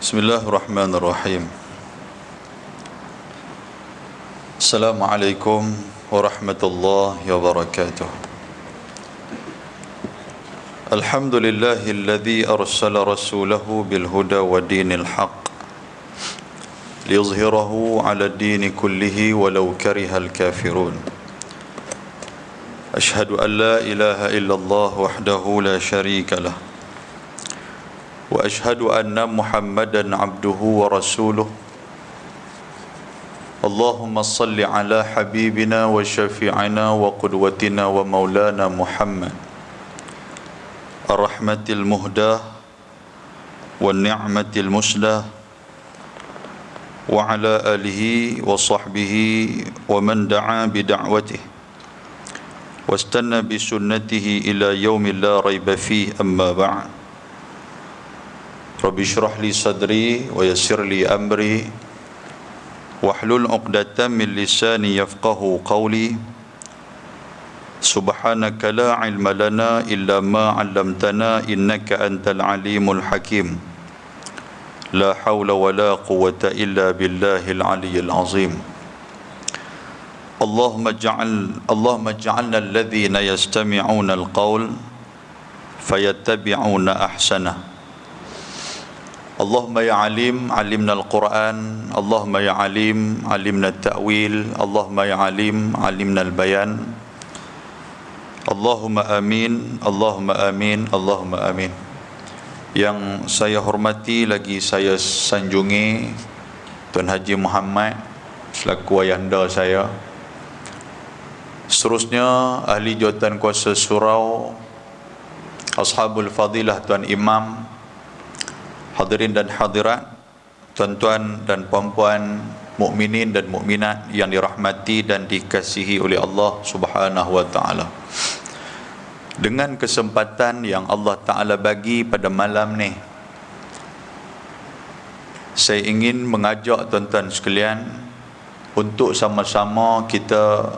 Bismillahirrahmanirrahim. Assalamualaikum warahmatullahi wabarakatuh. Alhamdulillahilladzi arsala rasulahu bil huda wa dinil haqq liyuzhirahu 'ala ad-dini kullihi walau karihal kafirun. Ashhadu an la ilaha illallah wahdahu la syarika lah. Wa ashhadu anna Muhammadan abduhu wa rasuluh. Allahumma salli ala habibina wa syafi'ina wa qudwatina wa maulana Muhammad ar-rahmatil muhdah wa ni'matil musdah wa ala alihi wa sahbihi wa man da'a bi da'watihi wastanna bi sunnatihi ila yaumil la raiba fihi, amma ba'd. Rabbi syrah li sadri wa yassir li amri wahlul 'uqdatam min lisani yafqahu qawli. Subhanaka la ilma lana illa ma 'allamtana innaka antal alimul hakim. La hawla wa la quwwata illa billahil aliyyil azim. Allahumma ij'alna alladhina yastami'una al-qawl fayattabi'una ahsanah. Allahumma ya alim, alimna al-Quran. Allahumma ya alim, alimna al-ta'wil. Allahumma ya alim, alimna al-bayan. Allahumma amin, Allahumma amin, Allahumma amin. Yang saya hormati lagi saya sanjungi Tuan Haji Muhammad selaku ayahanda saya. Seterusnya ahli jawatan kuasa surau, ashabul fadilah, Tuan Imam, hadirin dan hadirat, tuan-tuan dan puan-puan, mukminin dan mukminat yang dirahmati dan dikasihi oleh Allah Subhanahu wa taala. Dengan kesempatan yang Allah Taala bagi pada malam ni, saya ingin mengajak tuan-tuan sekalian untuk sama-sama kita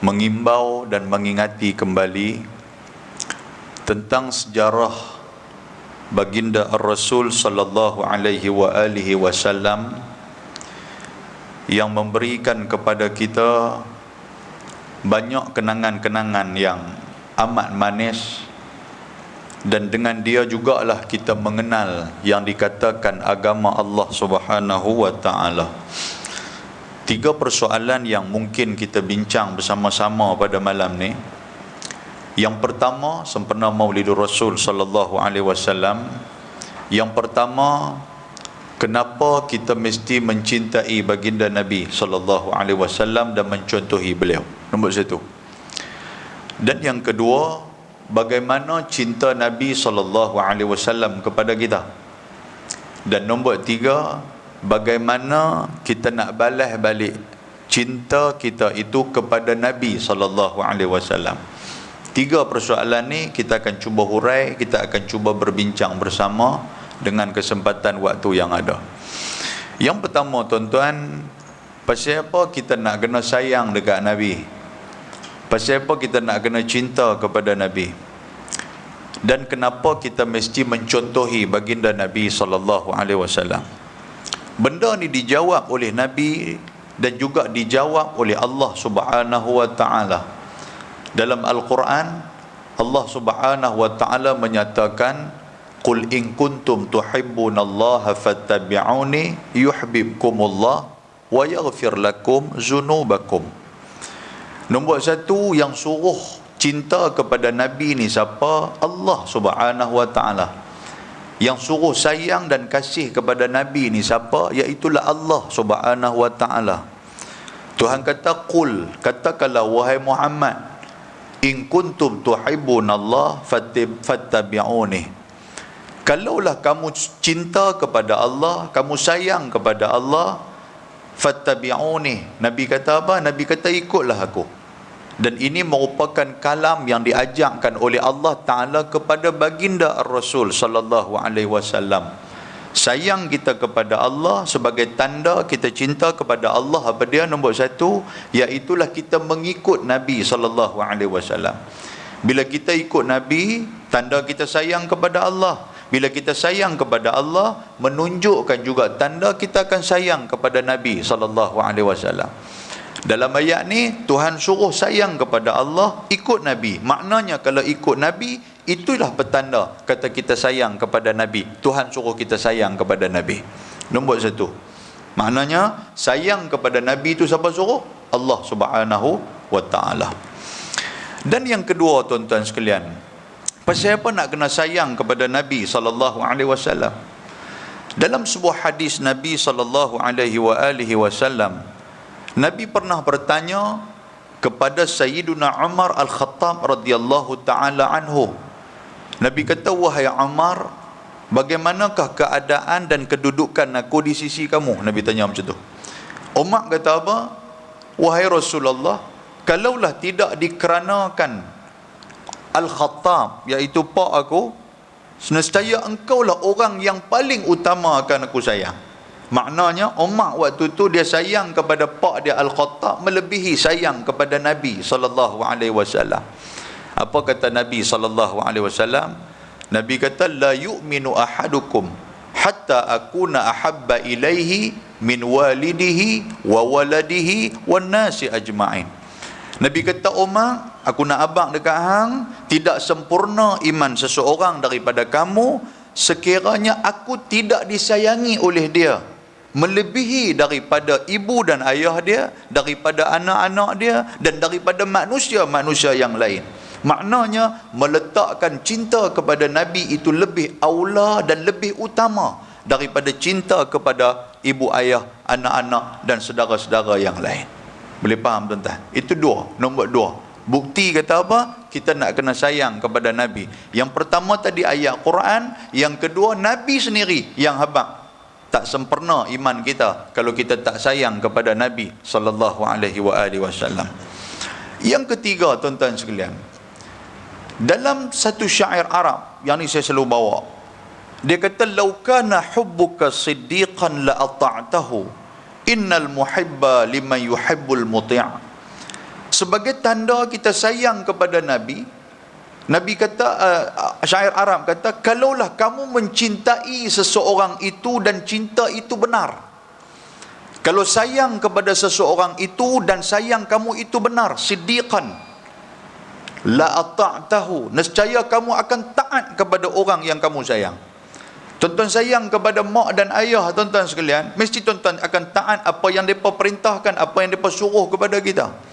mengimbau dan mengingati kembali tentang sejarah baginda Ar-Rasul sallallahu alaihi wa alihi wasallam yang memberikan kepada kita banyak kenangan-kenangan yang amat manis, dan dengan dia jugalah kita mengenal yang dikatakan agama Allah Subhanahu wa taala. 3 persoalan yang mungkin kita bincang bersama-sama pada malam ni. Yang pertama, sempena Maulidur Rasul sallallahu alaihi wasallam. Yang pertama, kenapa kita mesti mencintai baginda Nabi sallallahu alaihi wasallam dan mencontohi beliau? Nombor 1. Dan yang kedua, bagaimana cinta Nabi sallallahu alaihi wasallam kepada kita? Dan nombor 3, bagaimana kita nak balas balik cinta kita itu kepada Nabi sallallahu alaihi wasallam. 3 persoalan ni kita akan cuba hurai, kita akan cuba berbincang bersama dengan kesempatan waktu yang ada. Yang pertama, tuan-tuan, pasal apa kita nak kena sayang dekat Nabi? Pasal apa kita nak kena cinta kepada Nabi? Dan kenapa kita mesti mencontohi baginda Nabi sallallahu alaihi wasallam? Benda ni dijawab oleh Nabi dan juga dijawab oleh Allah Subhanahu wa taala. Dalam Al-Quran, Allah Subhanahu wa ta'ala menyatakan, Qul in kuntum tuhibbunallaha fattabi'uni yuhibbukumullah wa yaghfir lakum zunubakum. Nombor 1 yang suruh cinta kepada Nabi ni siapa? Allah Subhanahu wa ta'ala. Yang suruh sayang dan kasih kepada Nabi ni siapa? Iaitulah Allah Subhanahu wa ta'ala. Tuhan kata, Qul, katakanlah wahai Muhammad, in kuntum tuhibbunallah fattabi'uni. Kalaulah kamu cinta kepada Allah, kamu sayang kepada Allah, fattabi'uni. Nabi kata apa? Nabi kata ikutlah aku. Dan ini merupakan kalam yang diajarkan oleh Allah Ta'ala kepada baginda Ar-Rasul sallallahu alaihi wasallam. Sayang kita kepada Allah sebagai tanda kita cinta kepada Allah apa dia? Nombor 1, iaitulah kita mengikut Nabi SAW. Bila kita ikut Nabi, tanda kita sayang kepada Allah. Bila kita sayang kepada Allah, menunjukkan juga tanda kita akan sayang kepada Nabi SAW. Dalam ayat ni, Tuhan suruh sayang kepada Allah, ikut Nabi. Maknanya kalau ikut Nabi, itulah petanda kata kita sayang kepada Nabi. Tuhan suruh kita sayang kepada Nabi. Nombor satu. Maknanya, sayang kepada Nabi itu siapa suruh? Allah Subhanahu wa ta'ala. Dan yang kedua, tuan-tuan sekalian, pasal apa nak kena sayang kepada Nabi SAW? Dalam sebuah hadis Nabi SAW, Nabi pernah bertanya kepada Sayyiduna Umar Al-Khattab radhiyallahu ta'ala anhu. Nabi kata, wahai Umar, bagaimanakah keadaan dan kedudukan aku di sisi kamu? Nabi tanya macam tu. Umar kata apa? Wahai Rasulullah, kalaulah tidak dikerenakan Al-Khattab, iaitu pak aku, nescaya engkaulah orang yang paling utama akan aku sayang. Maknanya Umar waktu tu dia sayang kepada pak dia Al-Khattab melebihi sayang kepada Nabi SAW. Apa kata Nabi SAW? Nabi kata, la yu'minu ahadukum hatta akuna ahabba ilaihi min walidihi wa waladihi wan nasi ajma'in. Nabi kata, Umar, aku nak abang dekat hang, tidak sempurna iman seseorang daripada kamu sekiranya aku tidak disayangi oleh dia melebihi daripada ibu dan ayah dia, daripada anak-anak dia, dan daripada manusia-manusia yang lain. Maknanya meletakkan cinta kepada Nabi itu lebih aula dan lebih utama daripada cinta kepada ibu ayah, anak-anak dan saudara-saudara yang lain. Boleh faham tuan-tuan? Itu dua. Nombor dua, bukti kata apa? Kita nak kena sayang kepada Nabi. Yang pertama tadi ayat Quran, yang kedua Nabi sendiri yang habaq. Tak sempurna iman kita kalau kita tak sayang kepada Nabi SAW. Yang ketiga, tuan-tuan sekalian, dalam satu syair Arab yang ni saya selalu bawa, dia kata, "Lau kana hubbuka siddiqan la ata'tahu, innal muhibba liman yuhibbul muti'." Sebagai tanda kita sayang kepada Nabi, Nabi kata, syair Arab kata, kalaulah kamu mencintai seseorang itu dan cinta itu benar, kalau sayang kepada seseorang itu dan sayang kamu itu benar, siddiqan, la ata'tahu, nescaya kamu akan taat kepada orang yang kamu sayang. Tuan-tuan sayang kepada mak dan ayah, tuan-tuan sekalian, mesti tuan-tuan akan taat apa yang mereka perintahkan, apa yang mereka suruh kepada kita.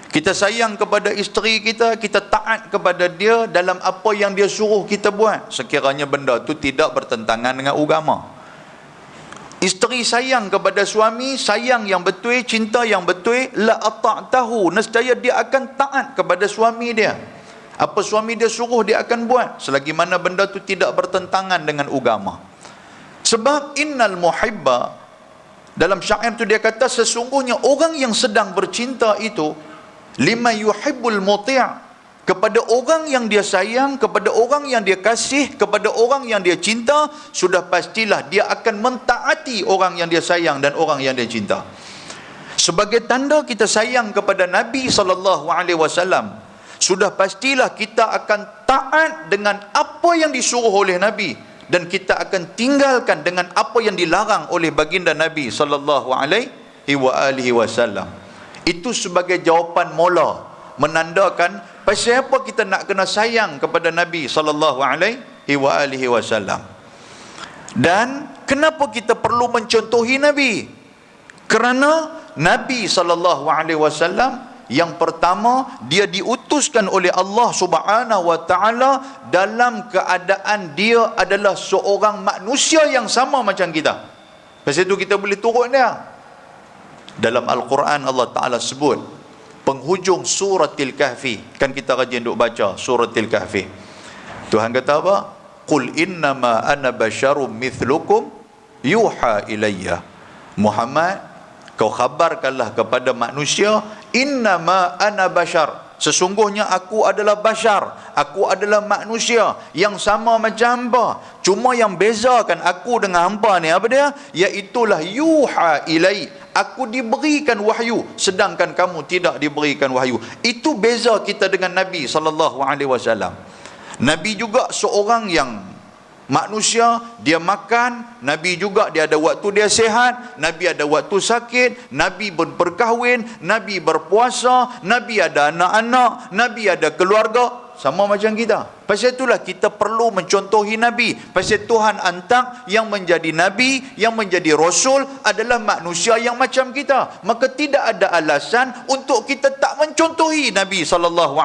Kita sayang kepada isteri kita, kita taat kepada dia dalam apa yang dia suruh kita buat, sekiranya benda tu tidak bertentangan dengan agama. Isteri sayang kepada suami, sayang yang betul, cinta yang betul, la ata'tahu, nescaya dia akan taat kepada suami dia. Apa suami dia suruh, dia akan buat, selagi mana benda tu tidak bertentangan dengan agama. Sebab innal muhibba, dalam syair tu dia kata, sesungguhnya orang yang sedang bercinta itu, lima yuhibbul muti', kepada orang yang dia sayang, kepada orang yang dia kasih, kepada orang yang dia cinta, sudah pastilah dia akan mentaati orang yang dia sayang dan orang yang dia cinta. Sebagai tanda kita sayang kepada Nabi SAW, sudah pastilah kita akan taat dengan apa yang disuruh oleh Nabi, dan kita akan tinggalkan dengan apa yang dilarang oleh baginda Nabi SAW. Itu sebagai jawapan mula, menandakan pasal apa kita nak kena sayang kepada Nabi SAW. Dan kenapa kita perlu mencontohi Nabi? Kerana Nabi SAW, yang pertama, dia diutuskan oleh Allah Subhanahu wa ta'ala dalam keadaan dia adalah seorang manusia yang sama macam kita. Pasal itu kita boleh turut dia. Dalam Al-Quran Allah Ta'ala sebut penghujung suratil Kahfi, kan kita rajin duk baca suratil Kahfi, Tuhan kata apa? Qul innama ana basyarum mithlukum yuha ilayya. Muhammad, kau khabarkanlah kepada manusia, innama ana basyar, sesungguhnya aku adalah bashar, aku adalah manusia yang sama macam hamba. Cuma yang bezakan aku dengan hamba ni apa dia? Iaitulah yuha ilai, aku diberikan wahyu sedangkan kamu tidak diberikan wahyu. Itu beza kita dengan Nabi SAW. Nabi juga seorang yang Manusia dia makan, Nabi juga dia ada waktu dia sihat, Nabi ada waktu sakit, Nabi berkahwin, Nabi berpuasa, Nabi ada anak-anak, Nabi ada keluarga, sama macam kita. Pasal itulah kita perlu mencontohi Nabi. Pasal Tuhan hantar yang menjadi Nabi, yang menjadi Rasul adalah manusia yang macam kita. Maka tidak ada alasan untuk kita tak mencontohi Nabi SAW.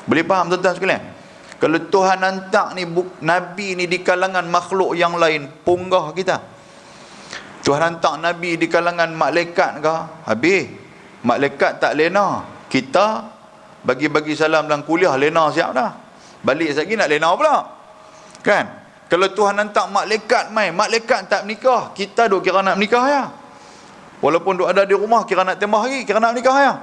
Boleh faham tuan-tuan sekalian? Kalau Tuhan hantar ni Nabi ni di kalangan makhluk yang lain, punggah kita. Tuhan hantar Nabi di kalangan malaikat ke? Habis. Malaikat tak lena. Kita bagi-bagi salam dalam kuliah, lena siap dah. Balik lagi nak lena pula. Kan? Kalau Tuhan hantar malaikat mai, malaikat tak menikah, kita duk kira nak menikah ya. Walaupun duk ada di rumah, kira nak tembak lagi, kira nak menikah ya.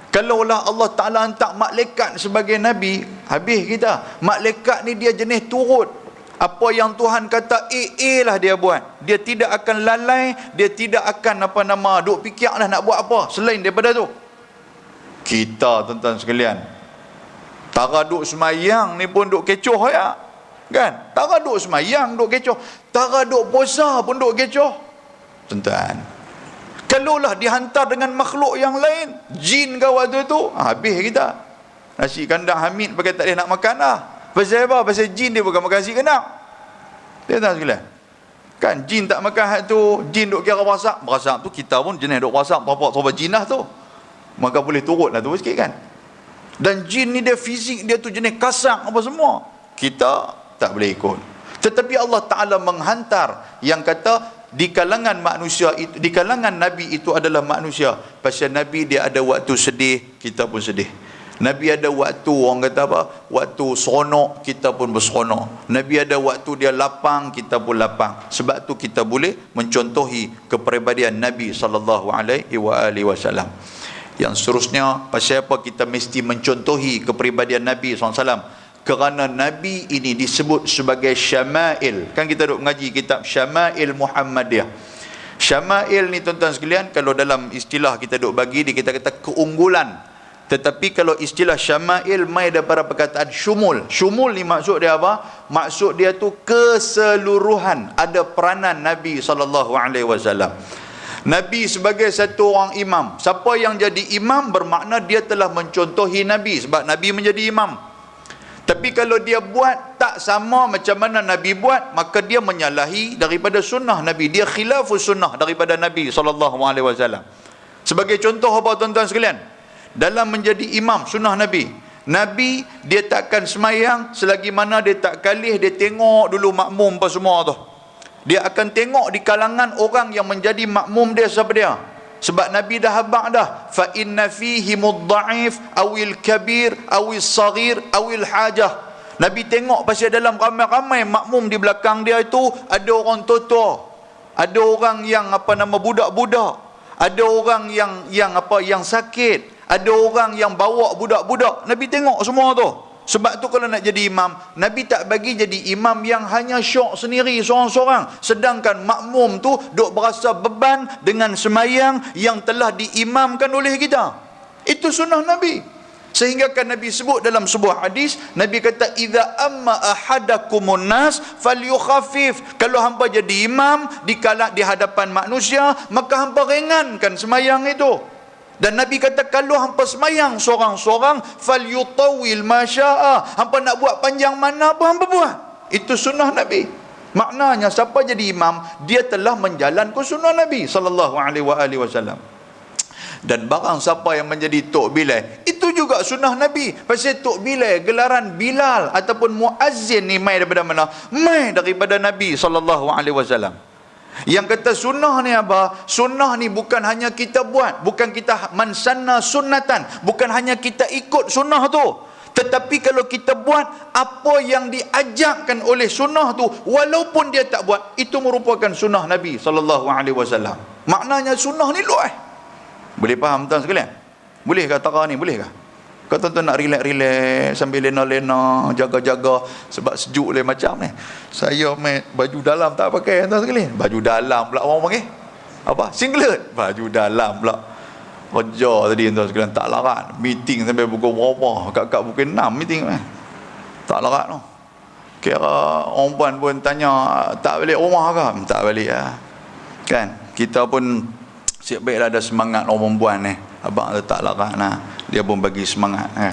Kalaulah Allah Ta'ala hantar malaikat sebagai Nabi, habis kita. Malaikat ni dia jenis turut. Apa yang Tuhan kata lah dia buat. Dia tidak akan lalai, dia tidak akan duk fikir dah nak buat apa selain daripada tu. Kita tuan-tuan sekalian, tara duk semayang ni pun duk kecoh ya. Kan? Tara duk semayang duk kecoh, tara duk puasa pun duk kecoh. Tuan-tuan, kalaulah dihantar dengan makhluk yang lain, jin ke waktu tu, habis kita. Nasi kandang Hamid pakai tak boleh nak makan dah. Pasal apa? Pasal jin dia bukan makan nasi kandang. Dia tahu sekalian. Kan jin tak makan hak tu, jin duk kira wasap. Wasap tu kita pun jenis duk wasap, apa jinah tu. Maka boleh turut lah tu sikit kan. Dan jin ni dia fizik dia tu jenis kasar apa semua. Kita tak boleh ikut. Tetapi Allah Ta'ala menghantar yang kata di kalangan manusia itu, di kalangan Nabi itu adalah manusia. Pasal Nabi dia ada waktu sedih, kita pun sedih. Nabi ada waktu, orang kata apa, waktu seronok, kita pun berseronok. Nabi ada waktu dia lapang, kita pun lapang. Sebab tu kita boleh mencontohi kepribadian Nabi SAW. Yang seterusnya, pasal apa kita mesti mencontohi kepribadian Nabi SAW? Kerana Nabi ini disebut sebagai Syama'il. Kan kita duk mengaji kitab Syama'il Muhammadiyah. Syama'il ni tuan-tuan sekalian, kalau dalam istilah kita duk bagi, kita kata keunggulan. Tetapi kalau istilah Syama'il mai daripada perkataan syumul. Syumul ni maksud dia apa? Maksud dia tu keseluruhan. Ada peranan Nabi SAW. Nabi sebagai satu orang imam. Siapa yang jadi imam bermakna dia telah mencontohi Nabi. Sebab Nabi menjadi imam. Tapi kalau dia buat tak sama macam mana Nabi buat, maka dia menyalahi daripada sunnah Nabi. Dia khilafus sunnah daripada Nabi SAW. Sebagai contoh apa tuan-tuan sekalian? Dalam menjadi imam sunnah Nabi, Nabi dia takkan semayang selagi mana dia tak kalih, dia tengok dulu makmum apa semua tu. Dia akan tengok di kalangan orang yang menjadi makmum dia siapa dia. Sebab Nabi dah habaq dah, fa inna fihi mudha'if awil kabir awil saghir awil hajah. Nabi tengok pasal dalam ramai-ramai makmum di belakang dia itu ada orang tua-tua, ada orang yang budak-budak, ada orang yang sakit, ada orang yang bawa budak-budak. Nabi tengok semua tu. Sebab tu kalau nak jadi imam, Nabi tak bagi jadi imam yang hanya syok sendiri seorang-seorang. Sedangkan makmum tu duk berasa beban dengan semayang yang telah diimamkan oleh kita. Itu sunnah Nabi. Sehingga kan Nabi sebut dalam sebuah hadis, Nabi kata, "Idza amma ahadakumun nas falyukhaffif." Kalau hangpa jadi imam di hadapan manusia, maka hangpa ringankan semayang itu. Dan Nabi kata kalau hampa semayang seorang-seorang, falyutawil masya'a, hampa nak buat panjang mana apa hampa buat. Itu sunnah Nabi. Maknanya siapa jadi imam, dia telah menjalankan sunnah Nabi SAW. Dan barang siapa yang menjadi Tok Bilal, itu juga sunnah Nabi. Pasal Tok Bilal, gelaran Bilal ataupun muazzin ni mai daripada mana? Mai daripada Nabi SAW. Yang kata sunnah ni apa? Sunnah ni bukan hanya kita buat, bukan kita mansanna sunnatan, bukan hanya kita ikut sunnah tu. Tetapi kalau kita buat apa yang diajarkan oleh sunnah tu, walaupun dia tak buat, itu merupakan sunnah Nabi SAW. Maknanya sunnah ni luas. Boleh faham tuan sekalian? Boleh ke tara ni? Boleh ke? Kau tuan-tuan nak relax-relax sambil lena-lena, jaga-jaga sebab sejuk le macam ni. Saya main baju dalam tak pakai tuan sekalian. Baju dalam pula orang panggil. Apa? Singlet. Baju dalam pula. Kerja tadi tuan sekalian tak larat. Meeting sampai pukul berapa? Kat pukul 6 meeting ni. Tak larat tu. Kira orang puan pun tanya, tak balik rumah ke? Tak balik lah. Kan? Kita pun siap baiklah ada semangat orang perempuan ni. Abang tak larat lah. Dia pun bagi semangat kan.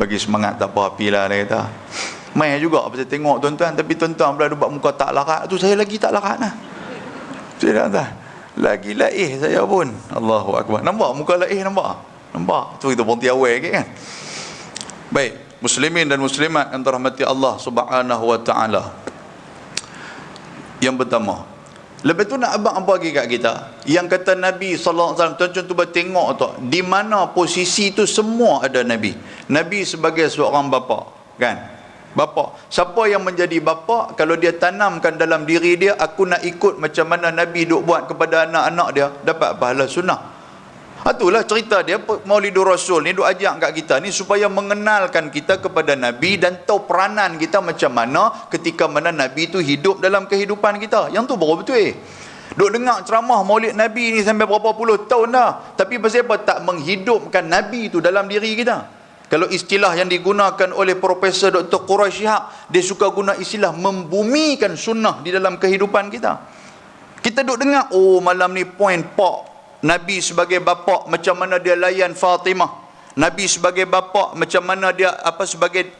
Bagi semangat tak apa apilah dia kata. Mai juga pasal tengok tuan-tuan, tapi tuan-tuan pula buat muka tak larat tu, saya lagi tak larat lah. Saya tak. Lagi laih saya pun. Allahu akbar. Nampak muka laih, nampak? Nampak? Tu kita berhenti awal ke kan? Baik. Muslimin dan muslimat yang dirahmati Allah Subhanahu wa taala. Yang pertama, lepas tu nak abang apa lagi kat kita? Yang kata Nabi sallallahu alaihi wasallam, tuan-tuan cuba tengok tu, di mana posisi tu semua ada Nabi. Nabi sebagai seorang bapa, kan? Bapa. Siapa yang menjadi bapa, kalau dia tanamkan dalam diri dia, aku nak ikut macam mana Nabi duk buat kepada anak-anak dia, dapat pahala sunnah. Itulah cerita dia, Maulidur Rasul ni duk ajak kat kita ni supaya mengenalkan kita kepada Nabi dan tahu peranan kita macam mana ketika mana Nabi tu hidup dalam kehidupan kita. Yang tu baru betul. Duk dengar ceramah Maulid Nabi ni sampai berapa puluh tahun dah, tapi pasal apa tak menghidupkan Nabi tu dalam diri kita? Kalau istilah yang digunakan oleh Profesor Dr. Quraisy Shihab, dia suka guna istilah membumikan sunnah di dalam kehidupan kita. Kita duk dengar, oh malam ni point pak Nabi sebagai bapa macam mana dia layan Fatimah. Nabi sebagai bapa macam mana dia sebagai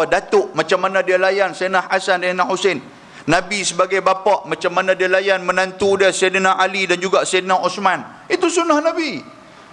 datuk macam mana dia layan Sayyidina Hasan dan Sayyidina Husain. Nabi sebagai bapa macam mana dia layan menantu dia Sayyidina Ali dan juga Sayyidina Osman. Itu sunnah Nabi.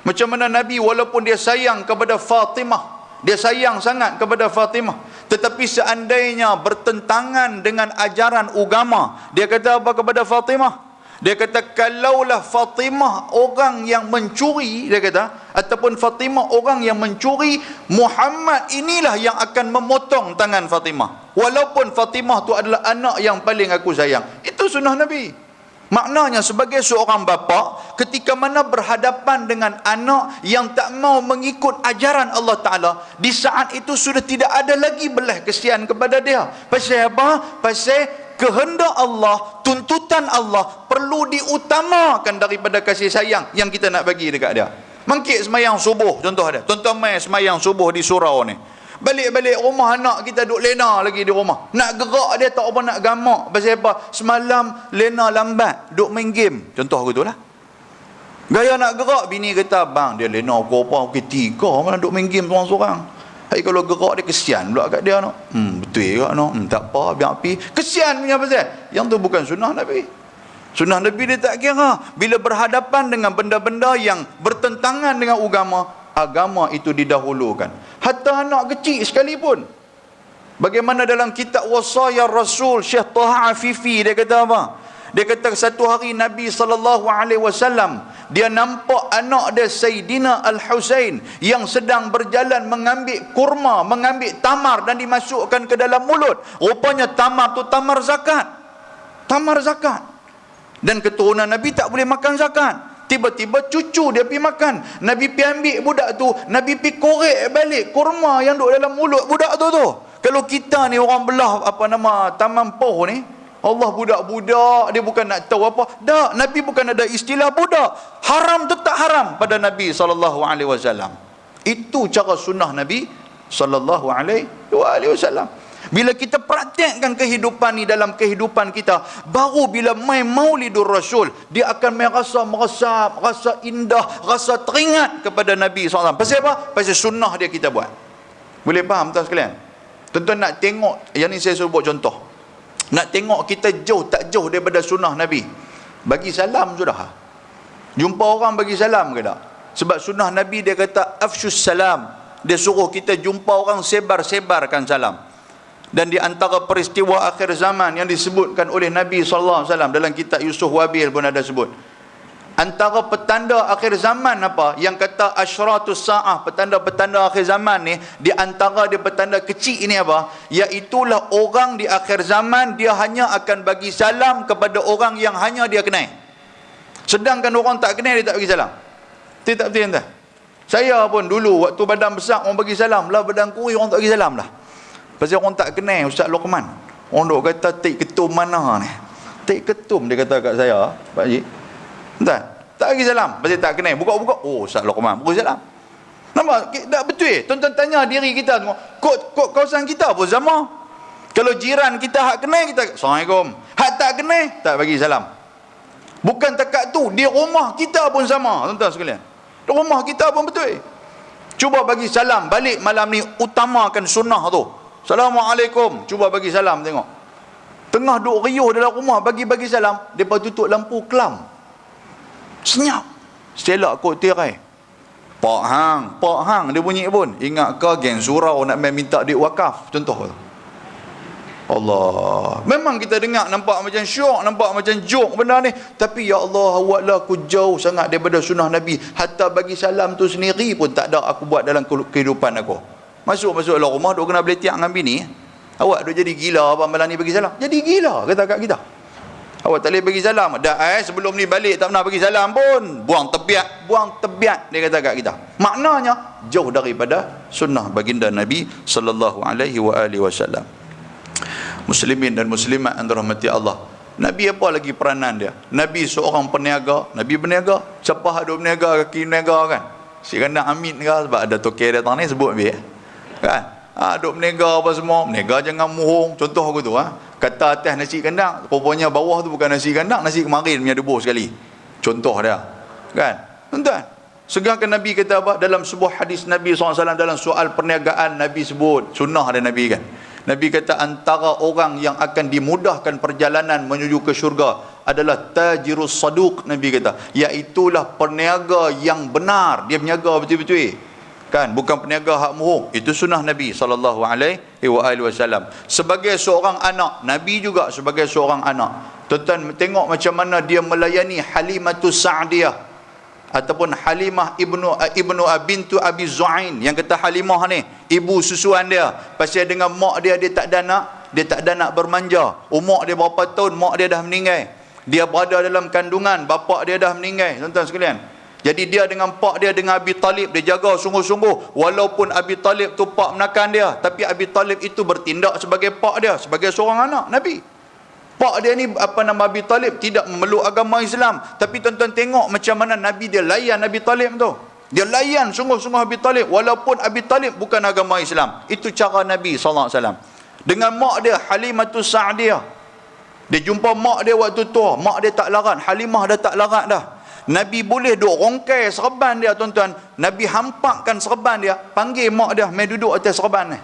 Macam mana Nabi walaupun dia sayang kepada Fatimah, dia sayang sangat kepada Fatimah, tetapi seandainya bertentangan dengan ajaran agama, dia kata apa kepada Fatimah? Dia kata, kalaulah Fatimah orang yang mencuri, dia kata, ataupun Fatimah orang yang mencuri, Muhammad inilah yang akan memotong tangan Fatimah. Walaupun Fatimah tu adalah anak yang paling aku sayang. Itu sunnah Nabi. Maknanya sebagai seorang bapa, ketika mana berhadapan dengan anak yang tak mau mengikut ajaran Allah Ta'ala, di saat itu sudah tidak ada lagi belas kesian kepada dia. Pasal apa? Pasal kehendak Allah, tuntutan Allah perlu diutamakan daripada kasih sayang yang kita nak bagi dekat dia. Mangkit semayang subuh contoh dia. Tuan-tuan mai semayang subuh di surau ni. Balik-balik rumah anak kita duk lena lagi di rumah. Nak gerak dia tak apa nak gamak. Pasal apa? Semalam lena lambat, duk main game. Contoh aku tu lah. Gaya nak gerak, bini kata, bang dia lena aku apa, okey tiga malah duk main game seorang-seorang. Hai, kalau gerak dia kesian pula kat dia no. Betul ke no? Tak apa, biar api. Kesian punya pasal. Yang tu bukan sunnah Nabi. Sunnah Nabi dia tak kira. Bila berhadapan dengan benda-benda yang bertentangan dengan agama itu didahulukan. Hatta anak kecil sekalipun. Bagaimana dalam kitab Wasaya Rasul Syekh Taha Afifi, dia kata apa? Dia kata satu hari Nabi SAW, dia nampak anak dia Sayyidina Al-Husain yang sedang berjalan mengambil kurma, mengambil tamar dan dimasukkan ke dalam mulut. Rupanya tamar tu tamar zakat. Tamar zakat. Dan keturunan Nabi tak boleh makan zakat. Tiba-tiba cucu dia pergi makan. Nabi pergi ambil budak tu, Nabi pergi korek balik kurma yang duduk dalam mulut budak tu. Kalau kita ni orang belah taman poh ni, Allah budak-budak, dia bukan nak tahu apa. Tak, Nabi bukan ada istilah budak. Haram tu tak haram pada Nabi SAW. Itu cara sunnah Nabi SAW. Bila kita praktekkan kehidupan ni dalam kehidupan kita, baru bila main Maulidur Rasul, dia akan merasa indah, rasa teringat kepada Nabi SAW. Pasal apa? Pasal sunnah dia kita buat. Boleh faham tuan sekalian? Tuan-tuan nak tengok, yang ni saya sebut contoh. Nak tengok kita jauh tak jauh daripada sunnah Nabi, bagi salam sudah. Jumpa orang bagi salam ke tak? Sebab sunnah Nabi dia kata afshus salam. Dia suruh kita jumpa orang sebar-sebarkan salam. Dan di antara peristiwa akhir zaman yang disebutkan oleh Nabi SAW dalam kitab Yusuf Wabil pun ada sebut, antara petanda akhir zaman apa? Yang kata asyratus sa'ah, petanda-petanda akhir zaman ni, di antara dia petanda kecil ini apa? Iaitulah orang di akhir zaman dia hanya akan bagi salam kepada orang yang hanya dia kenal. Sedangkan orang tak kenal dia tak bagi salam. Betul tak betul tak? Saya pun dulu waktu badan besar orang bagi salam lah, badan kurus orang tak bagi salam lah. Pasal orang tak kenal Ustaz Luqman. Orang duk kata tik ketum mana ni? Tik ketum dia kata kat saya, Pak Haji. Entah, tak bagi salam. Pasal tak kenal. Buka-buka, oh Ustaz Luqman bagi salam. Nampak? Tak betul. Tuan-tuan tanya diri kita semua. Kod kawasan kita pun sama. Kalau jiran kita hak kenal, kita Assalamualaikum. Hak tak kenal, tak bagi salam. Bukan takat tu, di rumah kita pun sama, tuan-tuan sekalian. Di rumah kita pun betul. Cuba bagi salam balik malam ni, utamakan sunnah tu. Assalamualaikum, cuba bagi salam, tengok. Tengah duk riuh dalam rumah, bagi-bagi salam, depa tutup lampu kelam. Senyap. Selak kot tirai. Pak hang dia bunyi pun. Ingat ke geng surau nak main minta duit wakaf, contoh tu. Allah, memang kita dengar nampak macam syok, nampak macam jok benda ni, tapi ya Allah, awaklah aku jauh sangat daripada sunnah Nabi. Hatta bagi salam tu sendiri pun tak ada aku buat dalam kehidupan aku. Masuk dalam rumah duk kena beletiak dengan bini, awak duk jadi gila apa malam ni bagi salam? Jadi gila kata kat kita. Awak tak boleh bagi salam. Dah sebelum ni balik tak pernah bagi salam pun. Buang tebiat dia kata kat kita. Maknanya jauh daripada sunnah baginda Nabi sallallahu alaihi wasallam. Muslimin dan muslimat yang dirahmati Allah, Nabi apa lagi peranan dia? Nabi seorang peniaga. Nabi berniaga. Siapa ada berniaga, kaki berniaga kan? Si kena Amin ke? Sebab ada tokek datang ni sebut ambil kan? Duk berniaga apa semua. Berniaga jangan muhung. Contoh aku tu kata atas nasi kandang, rupanya bawah tu bukan nasi kandang, nasi kemarin punya debu sekali. Contoh dia kan? Tuan-tuan, sedangkan Nabi kata apa? Dalam sebuah hadis Nabi SAW, dalam soal perniagaan, Nabi sebut sunnah ada Nabi kan. Nabi kata antara orang yang akan dimudahkan perjalanan menuju ke syurga adalah tajirus saduq. Nabi kata, iaitulah peniaga yang benar, dia berniaga betul-betul kan, bukan peniaga hak muhung. Itu sunnah Nabi sallallahu alaihi wasallam. Sebagai seorang anak, Nabi juga sebagai seorang anak, tuan-tuan tengok macam mana dia melayani Halimatus Sa'diyah ataupun Halimah ibnu bintu Abi Zu'ain. Yang kata Halimah ni ibu susuan dia, pasal dengan mak dia tak ada nak bermanja. Umur dia berapa tahun, mak dia dah meninggal. Dia berada dalam kandungan, bapa dia dah meninggal, tuan-tuan sekalian. Jadi dia dengan pak dia, dengan Abi Talib, dia jaga sungguh-sungguh. Walaupun Abi Talib tu pak menakan dia, tapi Abi Talib itu bertindak sebagai pak dia, sebagai seorang anak Nabi. Pak dia ni Abi Talib tidak memeluk agama Islam, tapi tuan-tuan tengok macam mana Nabi dia layan Abi Talib tu. Dia layan sungguh-sungguh Abi Talib walaupun Abi Talib bukan agama Islam. Itu cara Nabi sallallahu alaihi wasallam. Dengan mak dia Halimatus Sa'diyah, dia jumpa mak dia waktu tua, mak dia tak larat, Halimah dah tak larat dah. Nabi boleh duk rongkai serban dia, tuan-tuan. Nabi hampakkan serban dia, panggil mak dia mai duduk atas serban ni.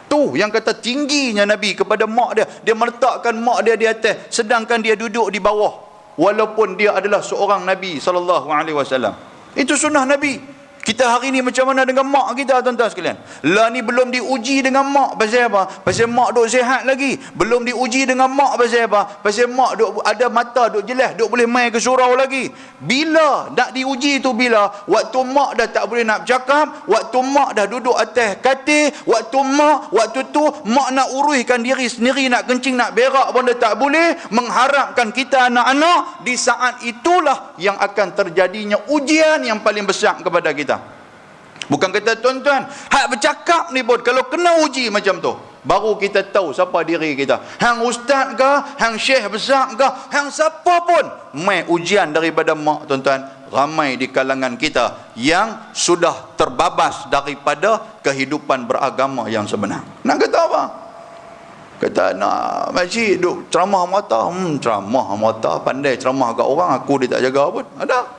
Tu yang kata tingginya Nabi kepada mak dia. Dia meletakkan mak dia di atas, sedangkan dia duduk di bawah, walaupun dia adalah seorang Nabi sallallahu alaihi wasallam. Itu sunnah Nabi. Kita hari ni macam mana dengan mak kita, tuan-tuan sekalian? Lah ni belum diuji dengan mak, pasal apa? Pasal mak duk sihat lagi. Belum diuji dengan mak, pasal apa? Pasal mak duk ada mata, duk jelas, duk boleh main ke surau lagi. Bila nak diuji tu? Bila waktu mak dah tak boleh nak bercakap, waktu mak dah duduk atas katil, waktu tu mak nak uruskan diri sendiri, nak kencing, nak berak pun dah tak boleh, mengharapkan kita anak-anak. Di saat itulah yang akan terjadinya ujian yang paling besar kepada kita. Bukan kata tuan-tuan, hak bercakap ni pun kalau kena uji macam tu, baru kita tahu siapa diri kita. Hang ustaz ke, hang syekh besar ke, hang siapa pun, mai ujian daripada mak, tuan-tuan. Ramai di kalangan kita yang sudah terbabas daripada kehidupan beragama yang sebenar. Nak kata apa? Kata nak makcik duk ceramah mata. Ceramah mata, pandai ceramah kat orang, aku dia tak jaga pun. Ada.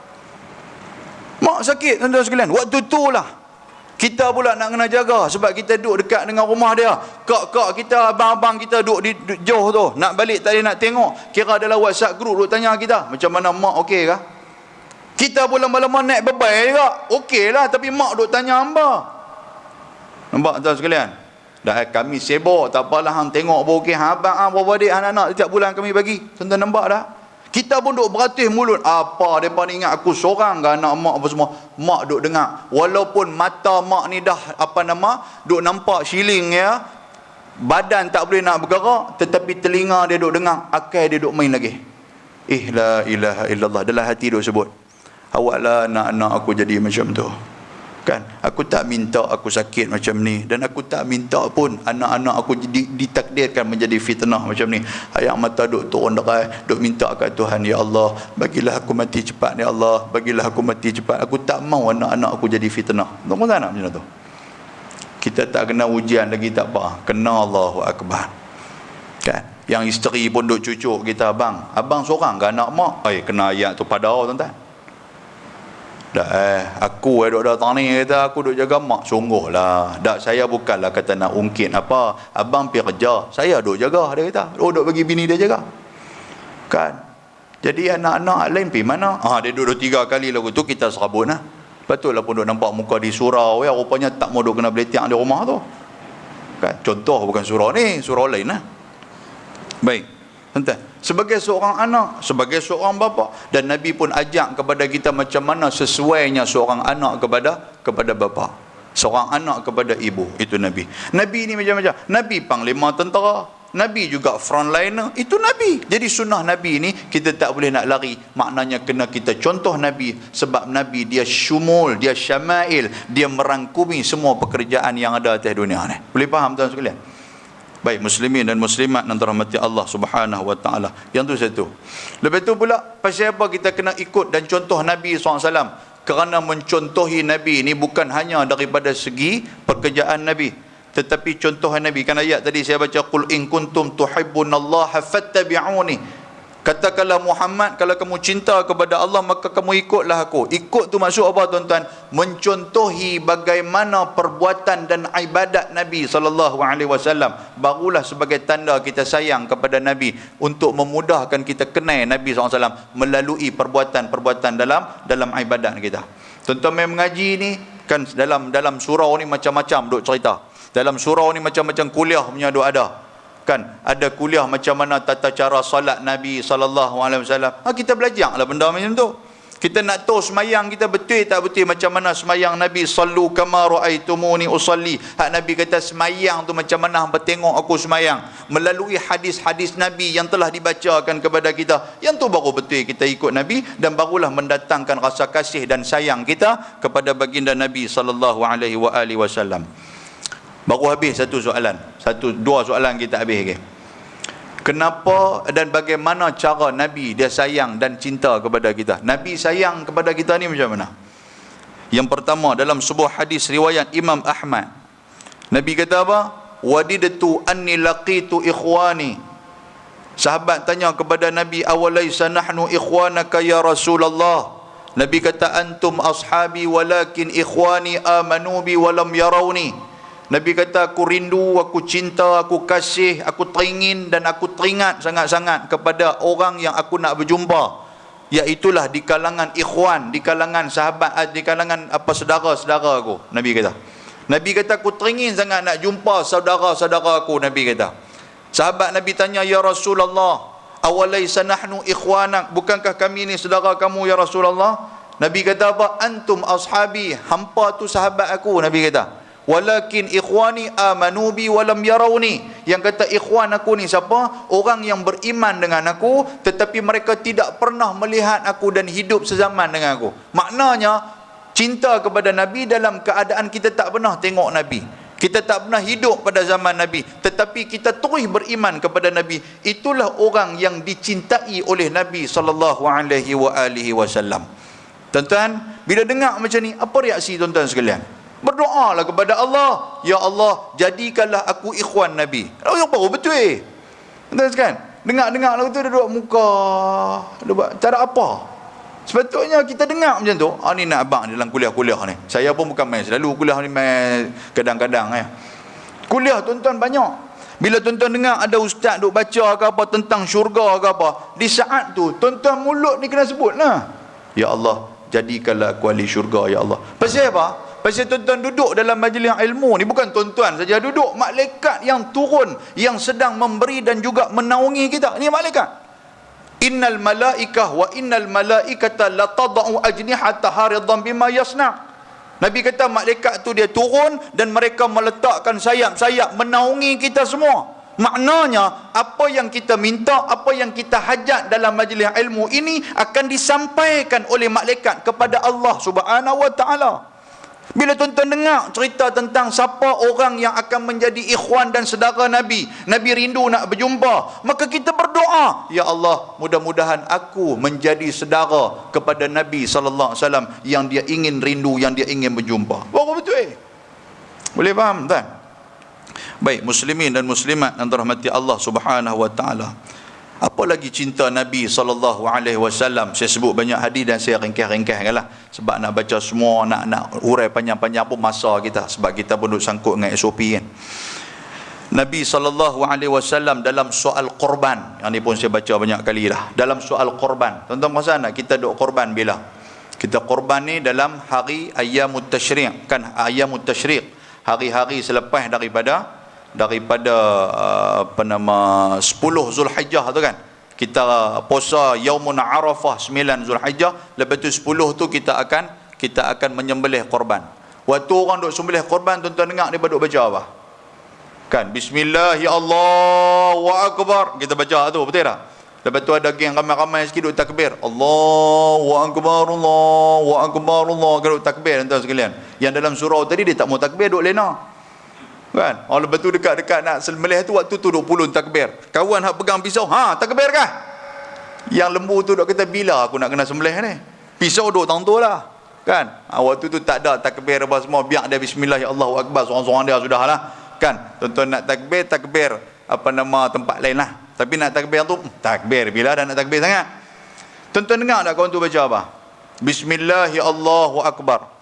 Mak sakit, tuan-tuan sekalian. Waktu tu lah kita pula nak kena jaga, sebab kita duduk dekat dengan rumah dia. Kak-kak kita, abang-abang kita duduk di jauh tu, nak balik tak ada nak tengok. Kira dalam WhatsApp group duduk tanya kita, macam mana mak okey kah? Kita pun lama-lama naik bebai juga. Okey lah, tapi mak duduk tanya hamba. Nampak tuan sekalian? Dah kami sibuk, tak apalah, hang tengok pun okey. Abang, berapa adik, anak-anak setiap bulan kami bagi. Tuan-tuan nampak dah? Kita pun duk beratih mulut. Apa mereka ni ingat aku seorang ke anak mak apa semua. Mak duk dengar. Walaupun mata mak ni dah duk nampak siling ya, badan tak boleh nak bergerak, tetapi telinga dia duk dengar, akal dia duk main lagi. La ilaha illallah. Dalam hati duk sebut, awaklah anak-anak aku jadi macam tu. Kan, aku tak minta aku sakit macam ni, dan aku tak minta pun anak-anak aku ditakdirkan menjadi fitnah macam ni. Ayam mata duk turun derai, duk minta kat Tuhan, ya Allah, bagilah aku mati cepat, ya Allah, bagilah aku mati cepat. Aku tak mau anak-anak aku jadi fitnah. Tuan-tuan nak macam tu? Kita tak kena ujian lagi tak apa, kena Allahu Akbar. Kan? Yang isteri pun duk cucuk kita, abang seorang ke anak mak? Kena ayat tu padau tuan-tuan. Dah aku duk datang ni kata aku duk jaga mak, sungguhlah. Dak, saya bukanlah kata nak ungkit apa, abang pergi kerja, saya duk jaga, dia kata. Duk bagi bini dia jaga. Kan? Jadi anak-anak lain pergi mana? Dia duduk 3 kali lagu tu kita serabut lah. Betul lah pun duk nampak muka di surau ya, rupanya tak mau duk kena beletiak di rumah tu. Kan? Contoh bukan surau ni, surau lain lah. Baik, tuan-tuan, sebagai seorang anak, sebagai seorang bapa, dan Nabi pun ajak kepada kita macam mana sesuainya seorang anak kepada bapa, seorang anak kepada ibu. Itu Nabi. Nabi ni macam-macam. Nabi panglima tentera, Nabi juga frontliner, itu Nabi. Jadi sunnah Nabi ni kita tak boleh nak lari. Maknanya kena kita contoh Nabi, sebab Nabi dia syumul, dia syama'il, dia merangkumi semua pekerjaan yang ada atas dunia ni. Boleh faham tuan sekalian? Baik, muslimin dan muslimat yang dirahmati Allah Subhanahu wa taala. Yang tu satu. Lepas tu pula, pasal apa kita kena ikut dan contoh Nabi SAW? Kerana mencontohi Nabi ni bukan hanya daripada segi pekerjaan Nabi, tetapi contoh Nabi. Kan ayat tadi saya baca, qul in kuntum tuhibbunallaha fattabi'uni. Katakanlah Muhammad, kalau kamu cinta kepada Allah maka kamu ikutlah aku. Ikut tu maksud apa tuan-tuan? Mencontohi bagaimana perbuatan dan ibadat Nabi SAW. Barulah sebagai tanda kita sayang kepada Nabi, untuk memudahkan kita kenal Nabi SAW melalui perbuatan-perbuatan dalam ibadat kita. Tuan-tuan main mengaji ni kan, dalam surau ni macam-macam duk cerita. Dalam surau ni macam-macam kuliah punya duk ada. Kan, ada kuliah macam mana tata cara solat Nabi SAW. Kita belajarlah benda macam tu. Kita nak tahu semayang kita betul tak betul, macam mana semayang Nabi. Sallu kama ra'aitumuni usalli. Hak Nabi kata semayang tu macam mana hangpa tengok aku semayang, melalui hadis-hadis Nabi yang telah dibacakan kepada kita. Yang tu baru betul kita ikut Nabi, dan barulah mendatangkan rasa kasih dan sayang kita kepada baginda Nabi SAW. Baru habis dua soalan kita habis lagi. Kenapa dan bagaimana cara Nabi dia sayang dan cinta kepada kita? Nabi sayang kepada kita ni macam mana? Yang pertama, dalam sebuah hadis riwayat Imam Ahmad, Nabi kata apa? Wadidtu anni laqitu ikhwani. Sahabat tanya kepada Nabi, awalaysa nahnu ikhwanaka ya Rasulullah? Nabi kata, antum ashabi walakin ikhwani amanu bi walam yarawni. Nabi kata, aku rindu, aku cinta, aku kasih, aku teringin dan aku teringat sangat-sangat kepada orang yang aku nak berjumpa, iaitulah di kalangan ikhwan, di kalangan sahabat, di kalangan saudara-saudara aku. Nabi kata aku teringin sangat nak jumpa saudara-saudara aku. Nabi kata. Sahabat Nabi tanya, ya Rasulullah, awalaysa nahnu ikhwanak, bukankah kami ni saudara kamu ya Rasulullah? Nabi kata apa? Antum ashabi, hampa tu sahabat aku. Nabi kata, walakin ikhwani amanu bi walam yarawni. Yang kata ikhwan aku ni siapa? Orang yang beriman dengan aku tetapi mereka tidak pernah melihat aku dan hidup sezaman dengan aku. Maknanya cinta kepada Nabi dalam keadaan kita tak pernah tengok Nabi, kita tak pernah hidup pada zaman Nabi, tetapi kita terus beriman kepada Nabi. Itulah orang yang dicintai oleh Nabi SAW. Tuan-tuan, bila dengar macam ni, apa reaksi tuan-tuan sekalian? Berdoalah kepada Allah, ya Allah, jadikanlah aku ikhwan Nabi. Yang baru betul tuan kan? Dengar-dengar lagu tu dia duduk muka, dia buat cara apa? Sepatutnya kita dengar macam tu. Ni nak abang dalam kuliah-kuliah ni. Saya pun bukan main selalu kuliah ni, main kadang-kadang Kuliah tuan-tuan banyak. Bila tuan-tuan dengar ada ustaz duk baca ke apa tentang syurga ke apa, di saat tu tuan-tuan mulut ni kena sebut lah, ya Allah, jadikanlah aku ahli syurga ya Allah. Pasal apa? Pasal tuan-tuan duduk dalam majlis ilmu ni, bukan tuan-tuan saja duduk, malaikat yang turun, yang sedang memberi dan juga menaungi kita. Ni malaikat. Innal malaikah wa innal malaikata la tad'u ajnihata haridan bima yasna. Nabi kata malaikat tu dia turun dan mereka meletakkan sayap-sayap menaungi kita semua. Maknanya apa yang kita minta, apa yang kita hajat dalam majlis ilmu ini akan disampaikan oleh malaikat kepada Allah Subhanahu wa taala. Bila tuan-tuan dengar cerita tentang siapa orang yang akan menjadi ikhwan dan saudara Nabi, Nabi rindu nak berjumpa, maka kita berdoa, ya Allah, mudah-mudahan aku menjadi saudara kepada Nabi SAW yang dia ingin rindu, yang dia ingin berjumpa. Baru betul Boleh faham tak? Baik, muslimin dan muslimat yang dirahmati Allah Subhanahu wa taala. Apa lagi cinta Nabi SAW? Saya sebut banyak hadis dan saya ringkas-ringkaskanlah sebab nak baca semua, nak urai panjang-panjang pun masa kita, sebab kita pun duk sangkut dengan SOP kan. Nabi SAW dalam soal korban, yang ni pun saya baca banyak kali dah, dalam soal korban, tuan-tuan puan nak kita duk korban bila? Kita korban ni dalam hari ayyamut tasyrik, kan ayyamut tasyrik, hari-hari selepas daripada apa nama 10 Zulhijjah tu kan. Kita puasa Yaumun Arafah 9 Zulhijjah, lepas tu 10 tu kita akan menyembelih korban. Waktu orang duk sembelih korban, tuan-tuan dengar dia duk baca apa? Kan bismillah ya Allahu akbar, kita baca tu, betul tak? Lepas tu ada geng ramai-ramai sikit duk takbir, Allahu akbar, Allahu akbar, Allah, duk takbir tuan-tuan sekalian. Yang dalam surau tadi dia tak mau takbir, duk lena. Kan? Oh, lepas tu dekat nak sembelih tu, waktu tu 20 takbir. Kawan hak pegang pisau, takbir kah? Yang lembu tu duk kata, bila aku nak kena sembelih ni? Pisau duk tang tu lah. Kan? Waktu tu tak ada takbir apa semua, biar dia bismillah ya Allahu akbar seorang-seorang dia sudahlah. Kan? Tuan-tuan nak takbir apa nama tempat lain lah. Tapi nak takbir tu, takbir bila dah nak takbir sangat. Tuan-tuan dengar tak kawan tu baca apa? Bismillah ya Allahu akbar.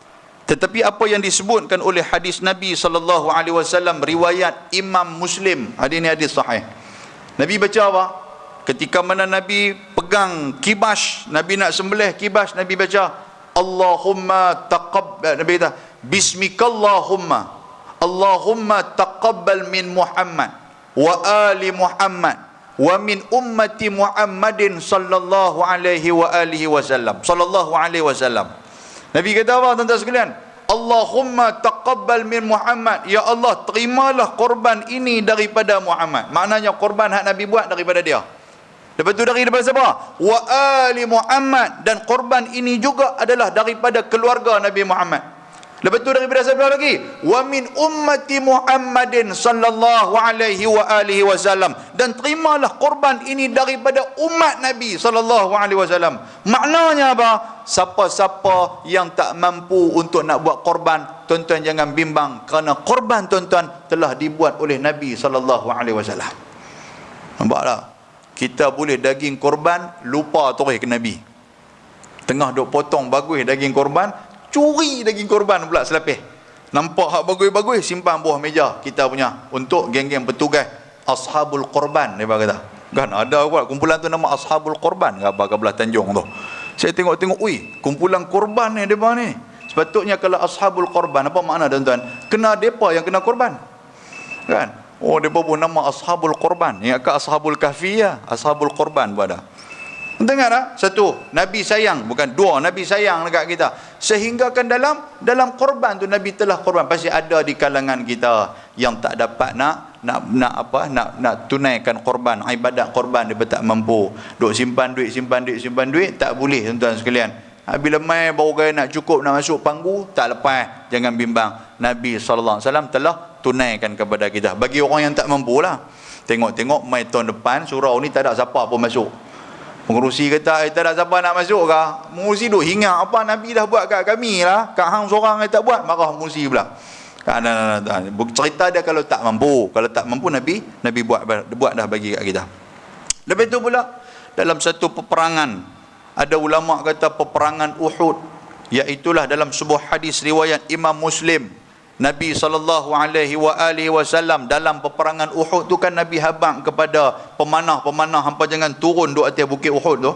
Tetapi apa yang disebutkan oleh hadis Nabi SAW, riwayat Imam Muslim, hadis ni hadis sahih. Nabi baca apa? Ketika mana Nabi pegang kibas, Nabi nak sembelih kibas, Nabi baca Allahumma taqabbal, Nabi kata bismikallahumma, Allahumma taqabbal min Muhammad wa ali Muhammad wa min ummati Muhammadin sallallahu alaihi wa alihi wasallam. Sallallahu alaihi wasallam. Nabi kata apa tuan-tuan sekalian? Allahumma taqabbal min Muhammad, ya Allah terimalah korban ini daripada Muhammad. Maknanya korban hak Nabi buat daripada dia. Lepas tu daripada siapa? Wa ali Muhammad, dan korban ini juga adalah daripada keluarga Nabi Muhammad. Lepas tu daripada siapa lagi? Wa min ummati Muhammadin sallallahu alaihi wa alihi wasallam, dan terimalah korban ini daripada umat Nabi sallallahu alaihi wasallam. Maknanya apa? Siapa-siapa yang tak mampu untuk nak buat korban, tuan-tuan jangan bimbang, kerana korban tuan-tuan telah dibuat oleh Nabi sallallahu alaihi wasallam. Nampak tak? Kita boleh daging korban lupa toreh ke Nabi. Tengah duk potong bagus daging korban, curi daging korban pula selepih. Nampak hak bagus-bagus, simpan bawah meja kita punya, untuk geng-geng petugas ashabul korban, dia kata. Kan ada pula kumpulan tu nama ashabul korban, apa belah Tanjung tu. Saya tengok-tengok, kumpulan korban ni depa ni. Sepatutnya kalau ashabul korban, apa makna tuan-tuan? Kena depa yang kena korban. Kan? Oh, depa pun nama ashabul korban. Ingat ke ashabul kahfi ya? Ashabul korban pun ada. Dengar tak? Satu, Nabi sayang, bukan dua, Nabi sayang dekat kita. Sehingga kan dalam korban tu Nabi telah korban. Pasti ada di kalangan kita yang tak dapat nak tunaikan korban, ibadat korban, dia tak mampu. Duk simpan duit, tak boleh tuan-tuan sekalian. Bila mai baru gaya nak cukup nak masuk panggu, tak lepas. Jangan bimbang. Nabi SAW telah tunaikan kepada kita. Bagi orang yang tak mampu lah. Tengok-tengok mai tahun depan surau ni tak ada siapa pun masuk. Pengurusi kata, tak ada siapa nak masuk kah? Pengurusi duk hingar, apa Nabi dah buat kat kami lah, kat hang seorang yang tak buat, marah pengurusi pula. Cerita dia kalau tak mampu Nabi buat dah bagi kat kita. Lepas tu pula, dalam satu peperangan, ada ulama kata peperangan Uhud, iaitulah dalam sebuah hadis riwayat Imam Muslim, Nabi SAW dalam peperangan Uhud tu kan Nabi habaq kepada pemanah-pemanah, hampa jangan turun duk atas bukit Uhud tu.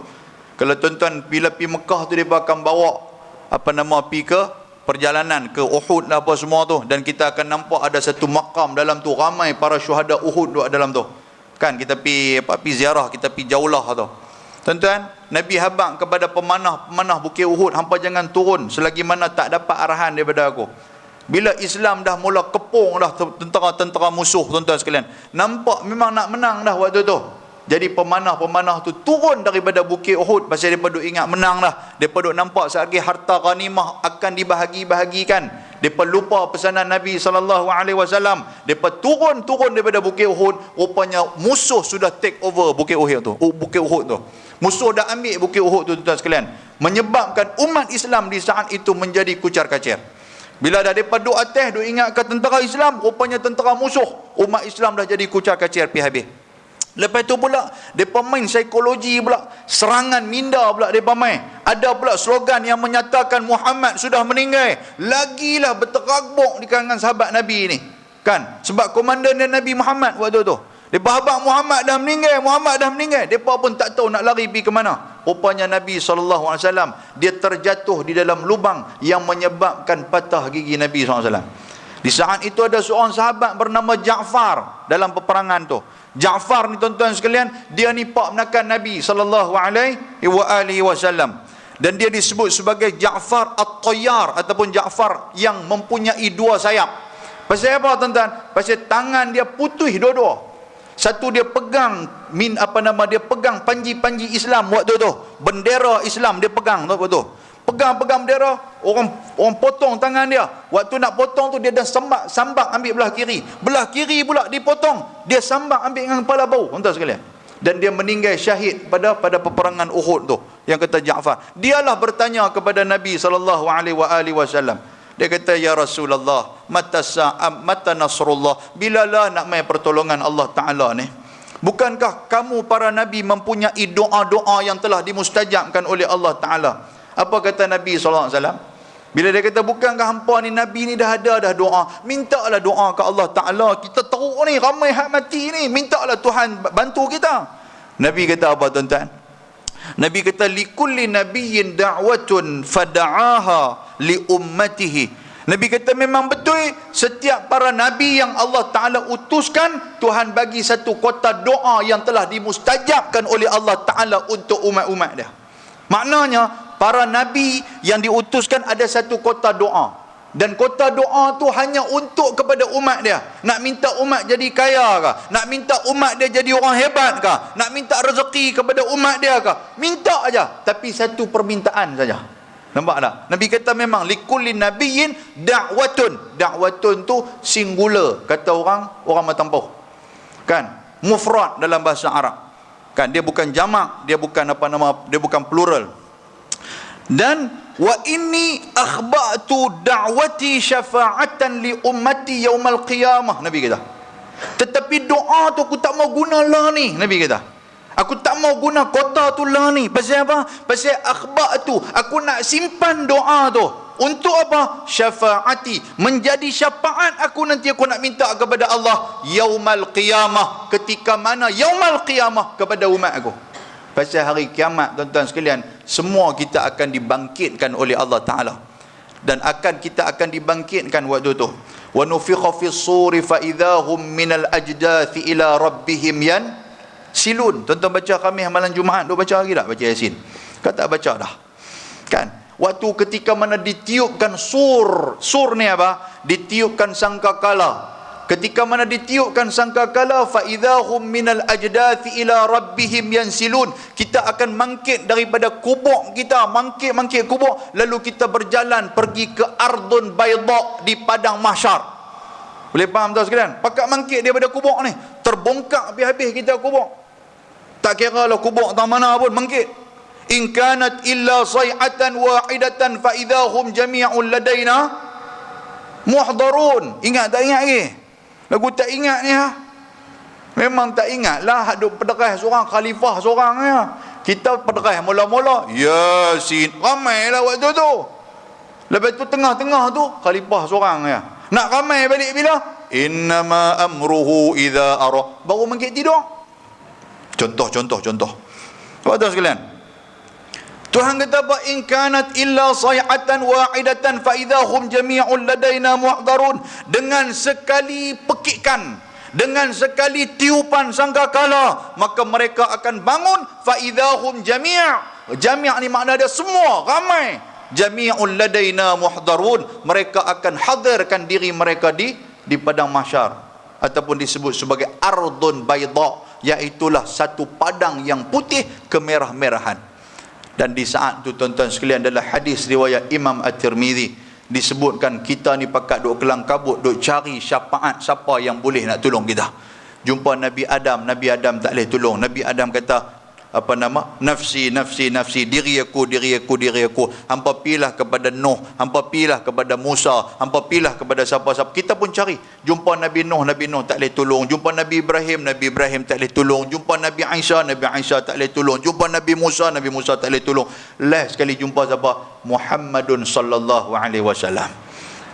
Kalau tuan-tuan bila pi Mekah tu, dia akan bawa pi ke perjalanan ke Uhud lah apa semua tu, dan kita akan nampak ada satu makam dalam tu, ramai para syuhada Uhud duk dalam tu. Kan kita pi ziarah, kita pi jaulah tu. Tuan-tuan, Nabi habaq kepada pemanah bukit Uhud, hampa jangan turun selagi mana tak dapat arahan daripada aku. Bila Islam dah mula kepung dah tentera-tentera musuh, tuan-tuan sekalian, nampak memang nak menang dah waktu tu. Jadi pemanah-pemanah tu turun daripada bukit Uhud, pasal mereka duk ingat menang dah. Mereka duk nampak sekali harta ghanimah akan dibahagi-bahagikan. Mereka lupa pesanan Nabi SAW. Mereka turun daripada bukit Uhud. Rupanya musuh sudah take over bukit Uhud tu. Musuh dah ambil bukit Uhud tu, tuan-tuan sekalian. Menyebabkan umat Islam di saat itu menjadi kucar-kacir. Bila dah mereka duduk atas, duduk ingatkan tentera Islam, rupanya tentera musuh. Umat Islam dah jadi kucar kacir habis. Lepas tu pula, mereka main psikologi pula. Serangan minda pula mereka main. Ada pula slogan yang menyatakan Muhammad sudah meninggal. Lagilah berterabuk di kalangan sahabat Nabi ni. Kan? Sebab komandan dia Nabi Muhammad waktu tu. Mereka habaq Muhammad dah meninggal, Muhammad dah meninggal. Mereka pun tak tahu nak lari pergi ke mana. Rupanya Nabi SAW, dia terjatuh di dalam lubang yang menyebabkan patah gigi Nabi SAW. Di saat itu ada seorang sahabat bernama Ja'far dalam peperangan tu. Ja'far ni tuan-tuan sekalian, dia ni pak menakan Nabi SAW. Dan dia disebut sebagai Ja'far At-Tayyar ataupun Ja'far yang mempunyai dua sayap. Pasal apa tuan-tuan? Pasal tangan dia putih dua-dua. Satu dia pegang dia pegang panji-panji Islam waktu tu. Bendera Islam dia pegang waktu tu. Pegang bendera, orang potong tangan dia. Waktu nak potong tu dia dah sambak ambil belah kiri. Belah kiri pula dipotong, dia sambak ambil dengan kepala bau, tuan-tuan sekalian. Dan dia meninggal syahid pada peperangan Uhud tu. Yang kata Ja'far, dialah bertanya kepada Nabi SAW. Dia kata, ya Rasulullah, mata sa'am, mata nasrullah, bilalah nak mai pertolongan Allah Ta'ala ni? Bukankah kamu para Nabi mempunyai doa-doa yang telah dimustajabkan oleh Allah Ta'ala? Apa kata Nabi SAW? Bila dia kata, bukankah hampa ni Nabi ni dah doa? Mintalah doa ke Allah Ta'ala. Kita teruk ni, ramai hak mati ni. Mintalah Tuhan bantu kita. Nabi kata apa tuan-tuan? Nabi kata, likulli nabiyyin da'watun fada'aha li ummatihi. Nabi kata memang betul, setiap para nabi yang Allah Ta'ala utuskan, Tuhan bagi satu kotak doa yang telah dimustajabkan oleh Allah Ta'ala untuk umat-umat dia. Maknanya para nabi yang diutuskan ada satu kotak doa. Dan kota doa tu hanya untuk kepada umat dia. Nak minta umat jadi kaya kah? Nak minta umat dia jadi orang hebat kah? Nak minta rezeki kepada umat dia kah? Minta aja, tapi satu permintaan saja. Nampak tak? Nabi kata memang likulli nabiyyin da'watun. Da'watun tu singular, kata orang Matampau. Kan? Mufrad dalam bahasa Arab. Kan? Dia bukan jamak, dia bukan dia bukan plural. Dan wa inni akhba'tu da'wati syafa'atan li ummati yaumal qiyamah, Nabi kata. Tetapi doa tu aku tak mau guna lah ni, Nabi kata. Aku tak mau guna kota tu lah ni. Pasal apa? Pasal akhba'tu, aku nak simpan doa tu. Untuk apa? Syafa'ati, menjadi syafaat aku nanti, aku nak minta kepada Allah yaumal qiyamah. Ketika mana? Yaumal qiyamah, kepada umat aku. Pasal hari kiamat tuan-tuan sekalian, semua kita akan dibangkitkan oleh Allah Ta'ala. Dan kita akan dibangkitkan waktu tu. Wa nufikha fis suri fa idahum minal ajdathi ila rabbihim yansilun. Tuan-tuan baca kami amalan Jumaat, duk baca lagi tak baca Yasin? Kata baca dah. Kan? Waktu ketika mana ditiupkan sur ni apa? Ditiupkan sangkakala. Ketika mana ditiupkan sangkakala, fa idahum minal ajdathi ila rabbihim yansilun. Kita akan mangkit daripada kubur kita, mangkit kubur, lalu kita berjalan pergi ke ardun bayda, di padang mahsyar. Boleh faham tuan sekalian? Pakat mangkit daripada kubur ni, terbongkak habis-habis kita kubur. Tak kira lah kubur tak mana pun mangkit. In kanat illa sayhatan wahidatan fa idahum jami'un ladaina muhdarun. Ingat tak ingat lagi? Lagu tak ingat ni ha? Memang tak ingat lah. Duk pederah seorang, khalifah seorang ya. Kita pederah mula-mula Yasin, ramai lah waktu tu. Lepas tu tengah-tengah tu khalifah seorang ya. Nak ramai balik bila? Innama amruhu idza ara. Baru mangkit tidur. Contoh. Tuan-tuan sekalian, Tuhan kata apa? In kanat illa sayhatan wahidatan fa idahum jami'un ladaina muhdarun. Dengan sekali pekikan, dengan sekali tiupan sangkakala, maka mereka akan bangun. Fa idahum jami' ni makna dia semua, ramai. Jami'un ladaina muhdarun, mereka akan hadirkan diri mereka di padang mahsyar, ataupun disebut sebagai ardun bayda, iaitulah satu padang yang putih kemerah-merahan. Dan di saat tu tuan-tuan sekalian, dalam hadis riwayat Imam At-Tirmizi disebutkan, kita ni pakat duk kelang kabut, duk cari syafaat siapa yang boleh nak tolong kita. Jumpa Nabi Adam tak boleh tolong. Nabi Adam kata, nafsi, nafsi, nafsi, diri aku, diri aku, diri aku. Hampa pilah kepada Nuh, hampa pilah kepada Musa, hampa pilah kepada siapa-siapa. Kita pun cari. Jumpa Nabi Nuh tak boleh tolong. Jumpa Nabi Ibrahim tak boleh tolong. Jumpa Nabi Isa tak boleh tolong. Jumpa Nabi Musa tak boleh tolong. Last sekali jumpa siapa? Muhammadun sallallahu alaihi wasallam.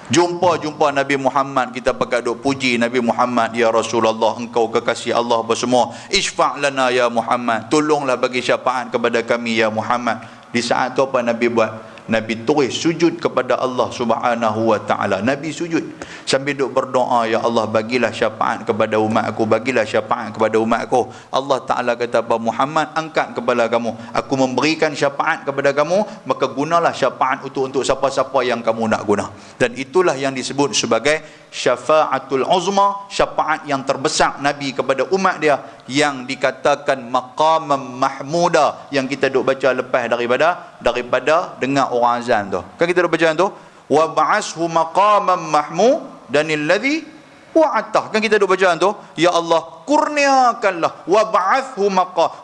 Jumpa Nabi Muhammad, kita pakai duk puji Nabi Muhammad, ya Rasulullah, engkau kekasih Allah apa semua. Isfa' lana ya Muhammad, tolonglah bagi syafaat kepada kami ya Muhammad. Di saat tu apa Nabi buat? Nabi terus sujud kepada Allah Subhanahu wa taala. Nabi sujud sambil duk berdoa, ya Allah bagilah syafaat kepada umat aku, bagilah syafaat kepada umat aku. Allah Taala kata apa? Muhammad, angkat kepala kamu, aku memberikan syafaat kepada kamu, maka gunalah syafaat untuk siapa-siapa yang kamu nak guna. Dan itulah yang disebut sebagai syafaatul uzma, syafaat yang terbesar Nabi kepada umat dia, yang dikatakan maqamam mahmuda, yang kita duk baca lepas daripada dengar orang azan tu. Kan kita duk baca tu, wa ba'ashu maqamam mahmudanil ladzi wa'atah. Kan kita duk baca tu, ya Allah kurniakanlah, wa ba'athu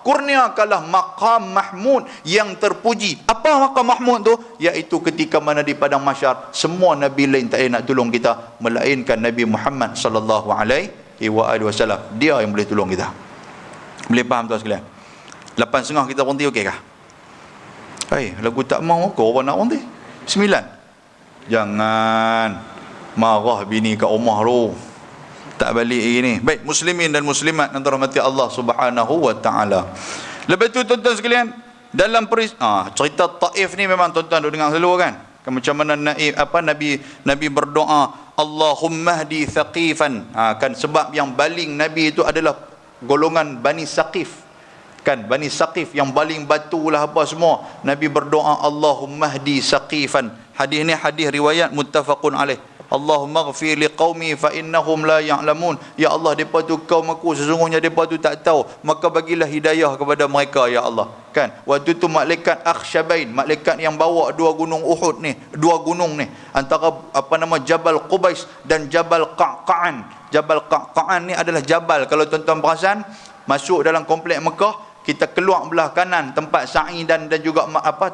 kurniakanlah maqam mahmud yang terpuji. Apa maqam mahmud tu? Iaitu ketika mana di padang mahsyar semua nabi lain tak nak tolong kita melainkan Nabi Muhammad sallallahu alaihi wasallam. Dia yang boleh tolong kita. Boleh faham tuan sekalian? 8.30 kita berhenti okey kah? Lagu tak mau kau apa nak berhenti? 9. Jangan marah bini kat rumah tu. Tak balik lagi ni. Baik, muslimin dan muslimat yang dirahmati Allah Subhanahu wa taala. Lepas tu tuan-tuan sekalian, dalam cerita Taif ni memang tuan-tuan duk dengar selalu kan? Macam mana Nabi berdoa, Allahumma hdi Thaqifan. Kan sebab yang baling Nabi itu adalah golongan Bani Saqif. Kan Bani Saqif yang baling batu lah apa semua. Nabi berdoa, Allahumma hdi Saqifan. Hadis ni hadis riwayat muttafaqun alaih. Allahumma ghfir liqaumi fa innahum la ya'lamun. Ya Allah, depa tu kaum aku, sesungguhnya depa tu tak tahu, maka bagilah hidayah kepada mereka ya Allah. Kan waktu tu malaikat Akhsyabain, malaikat yang bawa dua gunung Uhud ni, dua gunung ni, antara Jabal Qubais dan Jabal Qa'qa'an. Jabal Qa'qa'an ni adalah jabal, kalau tuan-tuan perasan masuk dalam komplek Mekah, kita keluar belah kanan tempat sa'i dan juga tempat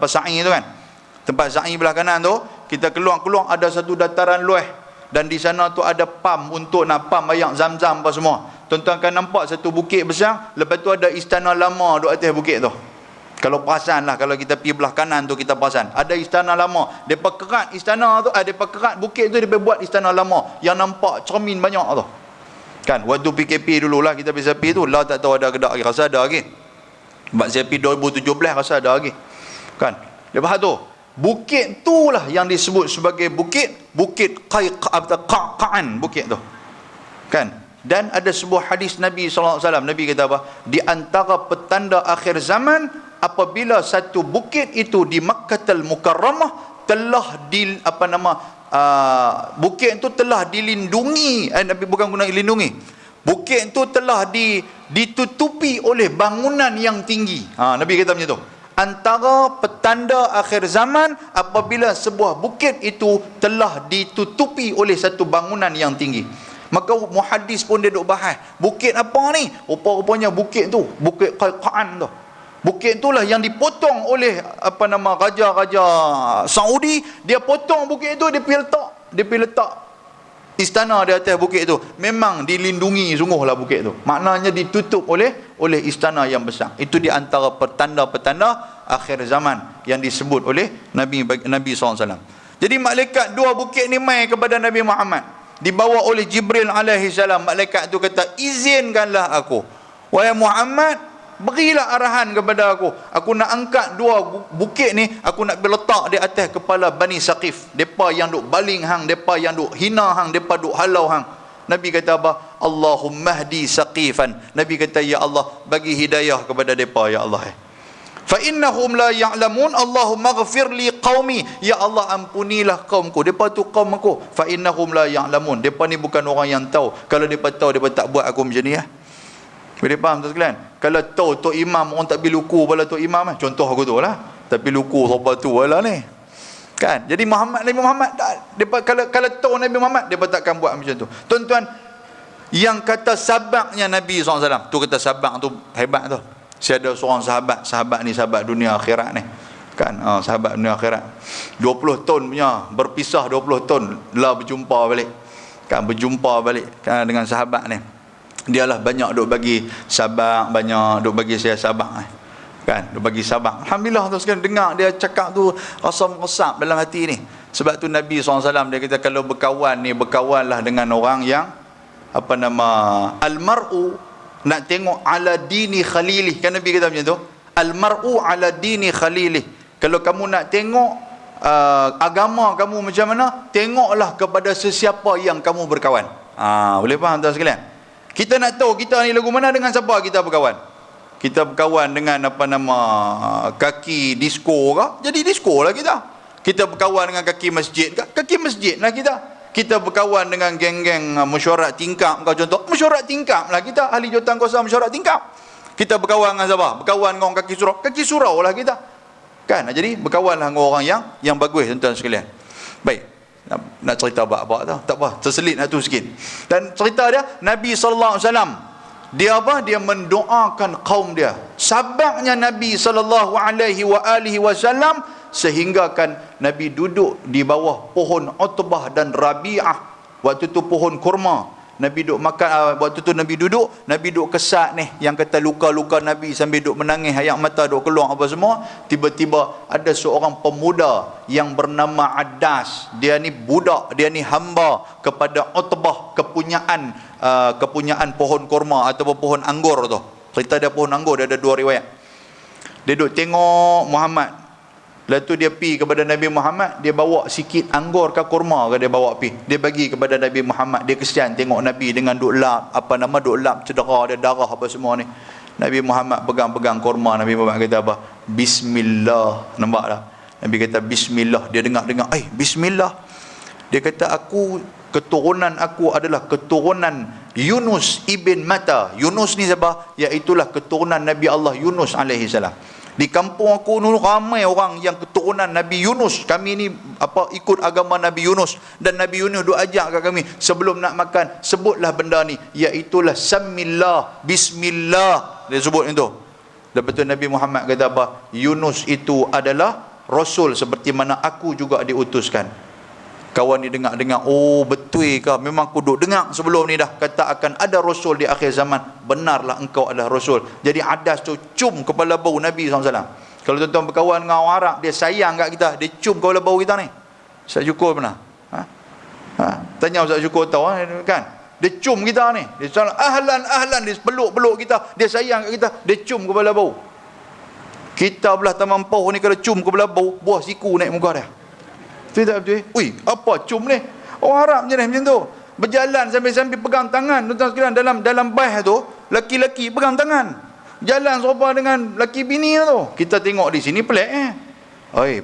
sa'i tu kan. Tempat sa'i belah kanan tu, kita keluar ada satu dataran luas, dan di sana tu ada pam untuk nak pam air Zam-Zam apa semua. Tuan-tuan akan nampak satu bukit besar, lepas tu ada istana lama duk atas bukit tu. Kalau perasan lah, kalau kita pergi belah kanan tu kita perasan ada istana lama. Depa kerat istana tu, depa kerat bukit tu, depa buat istana lama yang nampak cermin banyak tu. Kan waktu PKP dululah kita pergi Sepi tu, lah tak tahu ada ke tak, rasa ada lagi. Sebab Sepi 2017 rasa ada lagi. Kan lepas tu bukit tu lah yang disebut sebagai bukit Qa'qa'an, bukit tu. Kan? Dan ada sebuah hadis Nabi SAW, Nabi kata apa? Di antara petanda akhir zaman, apabila satu bukit itu di Makkahul Mukarramah telah bukit itu telah dilindungi, Nabi bukan guna dilindungi. Bukit itu telah ditutupi oleh bangunan yang tinggi. Nabi kata macam tu. Antara petanda akhir zaman apabila sebuah bukit itu telah ditutupi oleh satu bangunan yang tinggi. Maka muhaddis pun dia duk bahas, bukit apa ni? Rupa-rupanya bukit tu, bukit Qa'qa'an tu. Bukit itulah yang dipotong oleh raja-raja Saudi. Dia potong bukit itu, dia pergi letak istana di atas bukit itu. Memang dilindungi sungguhlah bukit itu. Maknanya ditutup oleh istana yang besar. Itu di antara petanda-petanda akhir zaman yang disebut oleh Nabi SAW. Jadi malaikat dua bukit ni mai kepada Nabi Muhammad, dibawa oleh Jibril alaihi salam. Malaikat tu kata, izinkanlah aku, wahai Muhammad, berilah arahan kepada aku nak angkat dua bukit ni, aku nak letak di atas kepala Bani Saqif. Depa yang duk baling hang, depa yang duk hina hang, depa duk halau hang. Nabi kata apa? Allahumma hdi Saqifan. Nabi kata, ya Allah, bagi hidayah kepada depa ya Allah. Fa innahum la ya'lamun. Allahumma ghfir li qaumi. Ya Allah, ampunilah kaumku. Depa tu kaum aku. Fa innahum la ya'lamun. Depa ni bukan orang yang tahu. Kalau depa tahu, depa tak buat aku macam ni ya. Boleh faham tuan sekalian? Kalau tahu Tok Imam orang tak pergi luku bala Tok Imam contoh aku tu lah. Tak pergi luku sopa tu lah ni. Kan? Jadi Nabi Muhammad tak, depa kalau tahu Nabi Muhammad, depa takkan buat macam tu. Tuan-tuan, yang kata sabaknya Nabi SAW, tu kata sabak tu hebat tu. Saya ada seorang sahabat ni sahabat dunia akhirat ni. Kan, sahabat dunia akhirat. 20 tahun punya, berpisah 20 tahun lah berjumpa balik. Kan, berjumpa balik kan, dengan sahabat ni. Dialah banyak duk bagi sabak, banyak duk bagi saya sabak ni. Kan, duk bagi sabak. Alhamdulillah tu sekarang dengar dia cakap tu rasa meresap dalam hati ni. Sebab tu Nabi SAW dia kata kalau berkawan ni, berkawanlah dengan orang yang apa nama, al-mar'u, nak tengok ala dini khalilih. Kan Nabi kata macam tu, al-mar'u ala dini khalilih. Kalau kamu nak tengok agama kamu macam mana, tengoklah kepada sesiapa yang kamu berkawan. Boleh faham tuan sekalian? Kita nak tahu kita ni lagu mana, dengan siapa kita berkawan. Kita berkawan dengan apa nama, kaki disko ke, jadi disko lah kita. Kita berkawan dengan kaki masjid ke, kaki masjid lah kita. Kita berkawan dengan geng-geng mesyuarat tingkap ke, contoh mesyuarat tingkap lah kita, ahli jawatan kuasa mesyuarat tingkap. Kita berkawan dengan siapa? Berkawan dengan orang kaki surau lah kita. Kan, jadi berkawanlah dengan orang yang bagus tuan-tuan sekalian. Baik, nak cerita apa tau, tak apa, terselit nak tu sikit. Dan cerita dia, Nabi SAW dia apa? Dia mendoakan kaum dia. Sabarnya Nabi SAW sehinggakan Nabi duduk di bawah pohon Utbah dan Rabi'ah. Waktu tu pohon kurma. Nabi duduk makan, waktu tu Nabi duduk kesat ni, yang kata luka-luka Nabi sambil duduk menangis, air mata duduk keluar apa semua. Tiba-tiba ada seorang pemuda yang bernama Adas. Dia ni budak, dia ni hamba kepada Utbah, kepunyaan pohon kurma ataupun pohon anggur tu. Cerita dia pohon anggur, dia ada dua riwayat. Dia duduk tengok Muhammad. Lepas tu dia pi kepada Nabi Muhammad, dia bawa sikit anggur ke kurma ke, dia bawa pi. Dia bagi kepada Nabi Muhammad. Dia kesian tengok Nabi dengan duk lap, duk lap cedera dia, darah apa semua ni. Nabi Muhammad pegang-pegang kurma. Nabi Muhammad kata apa? Bismillah. Nampak tak? Nabi kata Bismillah. Dia dengar-dengar, Bismillah. Dia kata keturunan aku adalah keturunan Yunus ibn Matta. Yunus ni siapa? Iaitulah keturunan Nabi Allah Yunus alaihi salam. Di kampung aku dulu ramai orang yang keturunan Nabi Yunus. Kami ni ikut agama Nabi Yunus. Dan Nabi Yunus duk ajak kat kami, sebelum nak makan, sebutlah benda ni, iaitulah Samillah, Bismillah. Dia sebut itu. Lepas tu Nabi Muhammad kata apa? Yunus itu adalah Rasul seperti mana aku juga diutuskan. Kawan ni dengar-dengar, betul ke? Memang aku duk dengar sebelum ni dah kata akan ada Rasul di akhir zaman. Benarlah engkau adalah Rasul. Jadi Adas tu cium kepala bau Nabi SAW. Kalau tuan-tuan berkawan dengan orang Arab, dia sayang kat kita, dia cium kepala bau kita ni. Ustaz Syukur pernah? Tanya Ustaz Syukur tahu kan? Dia cium kita ni. Dia salam, ahlan, dia peluk-peluk kita, dia sayang kat kita, dia cium kepala bau. Kita belah Taman Pauh ni kalau cium kepala bau, buah siku naik muka dia. Betul tak betul? Ui, apa cium ni? Orang Arab macam tu. Berjalan sambil pegang tangan, tuan-tuan sekalian, dalam bais tu, laki-laki pegang tangan. Jalan serupa dengan laki bini tu. Kita tengok di sini pelik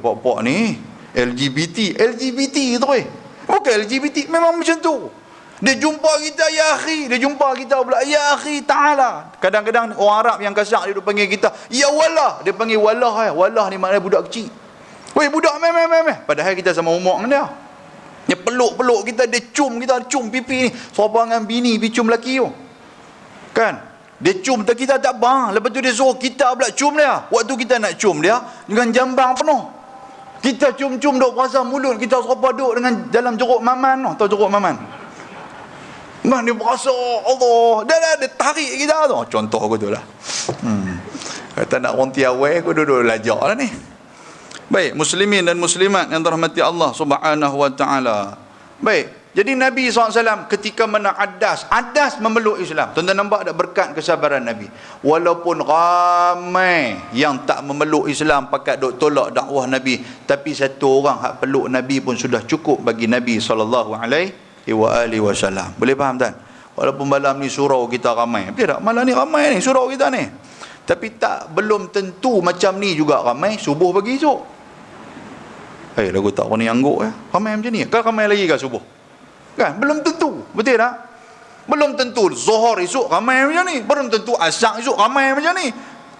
pok-pok ni LGBT tu bukan LGBT, memang macam tu. Dia jumpa kita, ya akhi. Dia jumpa kita pula, ya akhi ta'ala. Kadang-kadang orang Arab yang kasar, dia panggil kita, ya wallah. Dia panggil wallah. Wallah ni maknanya budak kecil. Weh budak meh. Padahal kita sama umur dengan dia. Dia peluk-peluk kita, dia cium pipi ni. Serupa dengan bini pergi cium lelaki tu. Kan? Dia cium kita tak bang. Lepas tu dia suruh kita pula cium dia. Waktu kita nak cium dia, dengan jambang penuh. Kita cium-cium duk perasa mulut kita serupa duk dengan dalam jeruk maman tu. Tahu jeruk maman? Bang, dia berasa Allah. Dia tarik kita tu. Contoh aku tu lah. Kata nak orang tiawai, aku duduk lajak lah ni. Baik, muslimin dan muslimat yang dirahmati Allah Subhanahu wa taala. Baik, jadi Nabi SAW ketika mana Adas memeluk Islam. Tuan-tuan nampak tak berkat kesabaran Nabi? Walaupun ramai yang tak memeluk Islam, pakat duk tolak dakwah Nabi, tapi satu orang hak peluk Nabi pun sudah cukup bagi Nabi SAW. Boleh faham tak? Walaupun malam ni surau kita ramai. Betul tak? Malam ni ramai ni surau kita ni. Tapi belum tentu macam ni juga ramai subuh pagi esok. Lagu tak warna angguk ramai macam ni. Kan ramai lagi ke subuh? Kan? Belum tentu. Betul tak? Belum tentu Zuhur esok ramai macam ni. Belum tentu Asar esok ramai macam ni.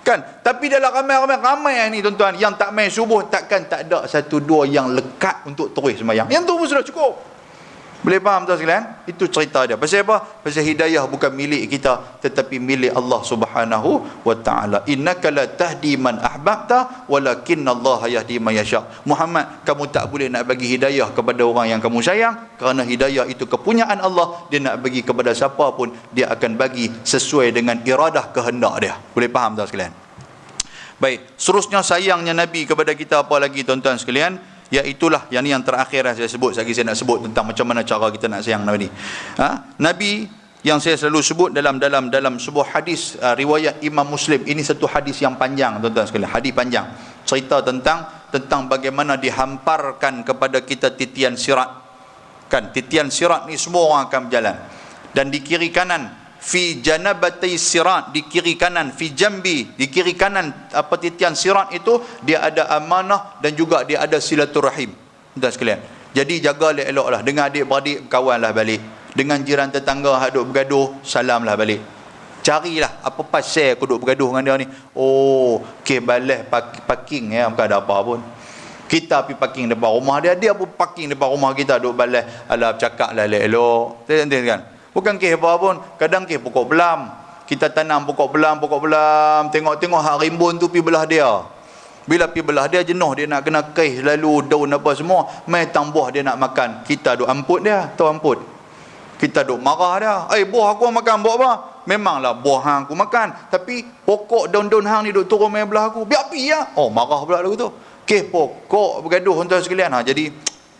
Kan? Tapi dalam ramai ni tuan-tuan, yang tak main subuh, takkan tak ada satu dua yang lekat untuk terus sembahyang. Yang tu pun sudah cukup. Boleh faham tuan sekalian? Itu cerita dia. Pasal apa? Pasal hidayah bukan milik kita, tetapi milik Allah Subhanahu wa taala. Innaka la tahdi man ahbabta walakinallaha yahdi man yasha. Muhammad, kamu tak boleh nak bagi hidayah kepada orang yang kamu sayang, kerana hidayah itu kepunyaan Allah. Dia nak bagi kepada siapa pun, dia akan bagi sesuai dengan iradah kehendak dia. Boleh faham tuan sekalian? Baik, seterusnya sayangnya Nabi kepada kita apa lagi tuan-tuan sekalian? Iaitulah yang terakhir yang saya sebut. Lagi saya nak sebut tentang macam mana cara kita nak sayang Nabi. Nabi yang saya selalu sebut dalam sebuah hadis riwayat Imam Muslim. Ini satu hadis yang panjang tuan-tuan sekalian. Hadis panjang. Cerita tentang bagaimana dihamparkan kepada kita titian sirat. Kan, titian sirat ni semua orang akan berjalan. Dan di kiri kanan, fi janabatai sirat, di kiri kanan, fi jambi, di kiri kanan apa titian sirat itu, dia ada amanah dan juga dia ada silaturahim. Tuan sekalian, jadi jaga elok-eloklah. Dengan adik-beradik berkawanlah balik. Dengan jiran tetangga hak duk bergaduh, salamlah balik. Carilah apa pasal aku duk bergaduh dengan dia ni. Oh, okey, balas parking ya, bukan ada apa pun. Kita pergi parking depan rumah dia, dia pun parking depan rumah kita, duk balas. Alah, bercakaplah elok-elok. Tengok kan? Bukan kes apa pun. Kadang kes pokok belam. Kita tanam pokok belam. Tengok-tengok hak rimbun tu pergi belah dia. Bila pergi belah dia, jenuh dia nak kena kes lalu daun apa semua. Mai tambah dia nak makan. Kita duk amput dia. Tahu amput? Kita duk marah dia. Buah aku makan buah apa? Memanglah buah hang aku makan. Tapi pokok daun-daun hang ni duk turun mai belah aku. Biar pergi ya. Oh, marah pula lagu tu. Kes pokok bergaduh tuan sekalian. Jadi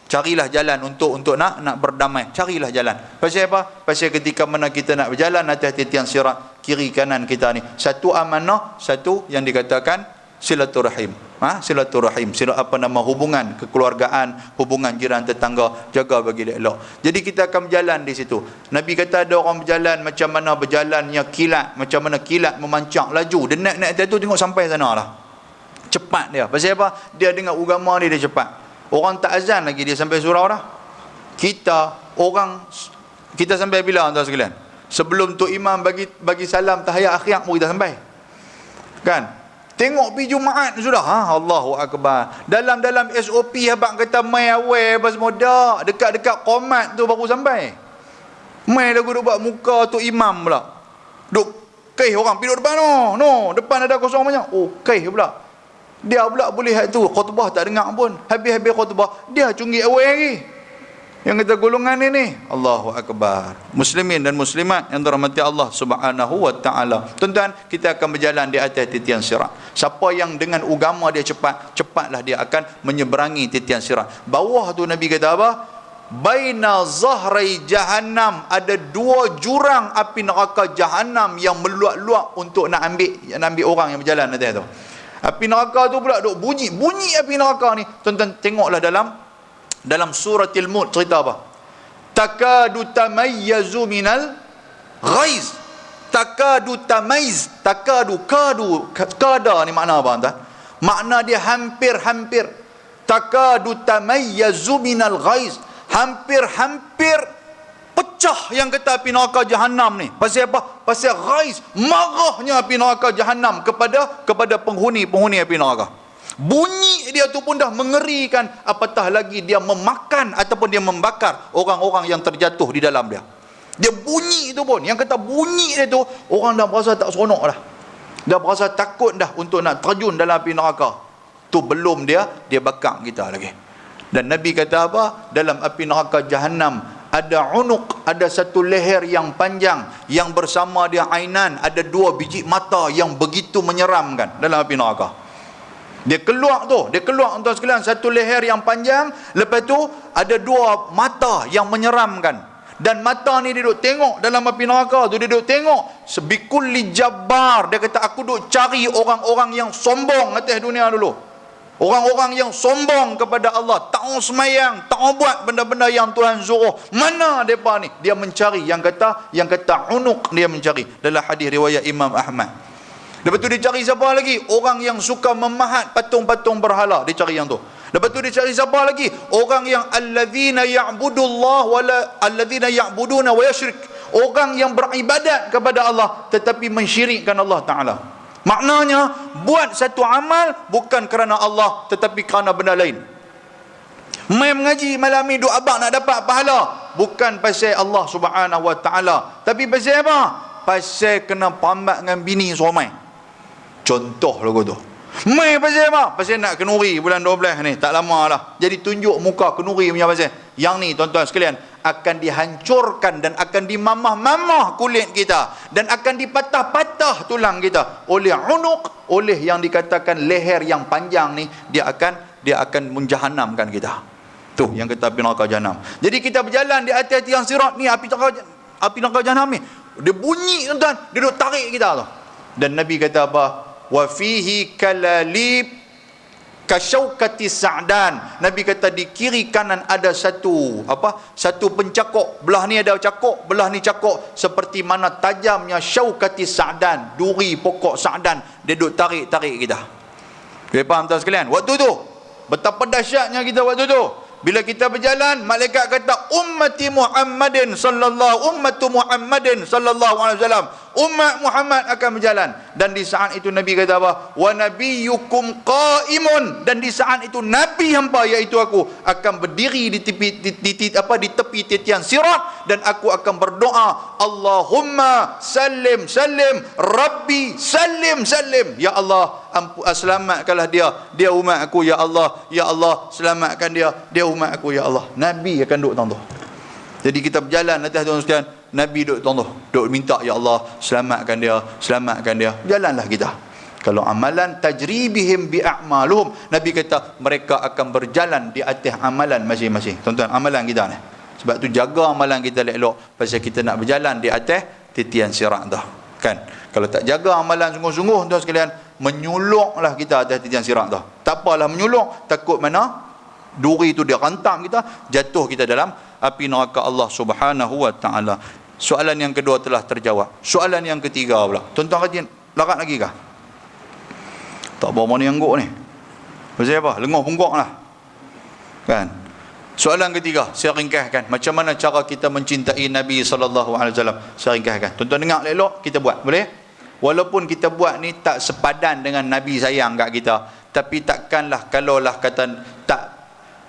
carilah jalan untuk nak berdamai. Carilah jalan. Pasal apa? Pasal ketika mana kita nak berjalan atas titian sirat, kiri kanan kita ni, satu amanah, satu yang dikatakan silaturahim. Silaturahim, hubungan kekeluargaan, hubungan jiran tetangga, jaga bagi dia elok. Jadi kita akan berjalan di situ. Nabi kata ada orang berjalan macam mana berjalannya kilat, macam mana kilat memancang laju. Dia naik tu tengok sampai sana lah. Cepat dia. Pasal apa? Dia dengar agama dia cepat. Orang tak azan lagi dia sampai surau dah. Kita sampai bila tuan sekalian? Sebelum tu imam bagi salam tahiyat akhir pun kita sampai. Kan? Tengok pergi Jumaat sudah. Allahu akbar. Dalam SOP abang kata mai awal apa semua dak. Dekat-dekat qomat tu baru sampai. Mai lagu duk buat muka tu imam pula. Duk keh orang pergi duduk depan no. Depan ada kosong banyak. Oh, keh pula. Dia pula boleh tu khutbah tak dengar pun. Habis khutbah dia cunggik awal lagi. Yang kata golongan ini. Allahu akbar. Muslimin dan muslimat yang dirahmati Allah Subhanahu wa taala. Tuan-tuan, kita akan berjalan di atas titian sirat. Siapa yang dengan agama dia cepatlah dia akan menyeberangi titian sirat. Bawah tu Nabi kata apa? Baina zahrai jahannam, ada dua jurang api neraka jahannam yang meluap-luap untuk nak ambil orang yang berjalan atas tu. Api neraka tu pula duk bunyi api neraka ni. Tuan-tuan tengoklah dalam suratil Mulk cerita apa? Takadu tamayyazu minal ghaiz. Kada ni makna apa tuan? Makna dia hampir. Takadu tamayyazu minal ghaiz. Hampir pecah yang kata api neraka jahannam ni. Pasal apa? Pasal ghaiz, marahnya api neraka jahannam kepada penghuni api neraka. Bunyi dia tu pun dah mengerikan, apatah lagi dia memakan ataupun dia membakar orang-orang yang terjatuh di dalam dia. Dia bunyi tu pun, yang kata bunyi dia tu, orang dah berasa tak seronok dah. Dah berasa takut dah untuk nak terjun dalam api neraka. Tu belum dia bakar kita lagi. Dan Nabi kata apa? Dalam api neraka jahannam ada unuq, ada satu leher yang panjang, yang bersama dia ainan, ada dua biji mata yang begitu menyeramkan dalam api neraka. Dia keluar tuan sekalian, satu leher yang panjang, lepas tu ada dua mata yang menyeramkan. Dan mata ni dia duduk tengok dalam api neraka tu, dia duduk tengok sebikulli jabbar. Dia kata aku duduk cari orang-orang yang sombong atas dunia dulu. Orang-orang yang sombong kepada Allah, tak mau semayang, tak mau buat benda-benda yang Tuhan suruh. Mana mereka ni? Dia mencari yang kata unuq, dia mencari. Dalam hadis riwayat Imam Ahmad. Lepas tu dia cari siapa lagi? Orang yang suka memahat patung-patung berhala, dia cari yang tu. Lepas tu dia cari siapa lagi? Orang yang alladzina ya'budullah wala alladzina ya'buduna wa yusyrik. Orang yang beribadat kepada Allah tetapi mensyirikkan Allah Taala. Maknanya buat satu amal bukan kerana Allah tetapi kerana benda lain. Mai mengaji malam ni duk abang nak dapat pahala, bukan pasal Allah Subhanahu Wa Taala, tapi pasal apa? Pasal kena pambat dengan bini suami. Contoh lagu tu. Mai pasal apa? Pasal nak kenuri bulan 12 ni, tak lama lah. Jadi tunjuk muka kenuri punya pasal. Yang ni tuan-tuan sekalian, akan dihancurkan dan akan dimamah-mamah kulit kita dan akan dipatah-patah tulang kita oleh unuq, oleh yang dikatakan leher yang panjang ni. Dia akan menjahanamkan kita. Tu yang kata api neraka jahanam. Jadi kita berjalan di atas tiang sirat ni, api neraka jahanam ni, dia bunyi tuan-tuan, dia duk tarik kita tu. Dan Nabi kata apa? Wa fihi kalalib kasyaukati sa'dan. Nabi kata di kiri kanan ada satu pencakok. Belah ni ada cakok, belah ni cakok, seperti mana tajamnya syaukati sa'dan, duri pokok sa'dan. Dia duk tarik-tarik kita. Boleh faham tuan sekalian? Waktu tu betapa dahsyatnya kita waktu tu. Bila kita berjalan, malaikat kata ummatu Muhammadin sallallahu alaihi wasallam, umat Muhammad akan berjalan. Dan di saat itu Nabi kata apa? Wa nabiyyukum qaimun. Dan di saat itu Nabi hampa, iaitu aku, akan berdiri di tepi titian sirat, dan aku akan berdoa, Allahumma sallim sallim, Rabbi sallim sallim. Ya Allah, selamatkanlah dia umat aku, ya Allah, ya Allah, selamatkan dia umat aku, ya Allah. Nabi akan duduk tang tu. Jadi kita berjalan atas tuan sekalian, Nabi duduk tang tu, duduk minta, ya Allah, selamatkan dia, selamatkan dia. Jalanlah kita. Kalau amalan tajribihim bi'a'maluhum, Nabi kata mereka akan berjalan di atas amalan masing-masing. Tuan-tuan, amalan kita ni. Sebab tu jaga amalan kita elok, pasal kita nak berjalan di atas titian sirat dah. Kan? Kalau tak jaga amalan sungguh-sungguh tuan sekalian, menyuluklah kita atas titian sirat dah. Tak apalah menyuluk, takut mana duri tu dia rantam kita, jatuh kita dalam api neraka Allah Subhanahu Wa Taala. Soalan yang kedua telah terjawab. Soalan yang ketiga pula. Tuan-tuan kajian larat lagi kah? Tak bawa mana yang angguk ni. Pasal apa? Lenguh pungguk lah. Kan? Soalan ketiga, saya ringkaskan. Macam mana cara kita mencintai Nabi SAW? Saya ringkaskan. Tuan-tuan dengar elok, kita buat. Boleh? Walaupun kita buat ni tak sepadan dengan Nabi sayang kat kita, tapi takkanlah, kalaulah kata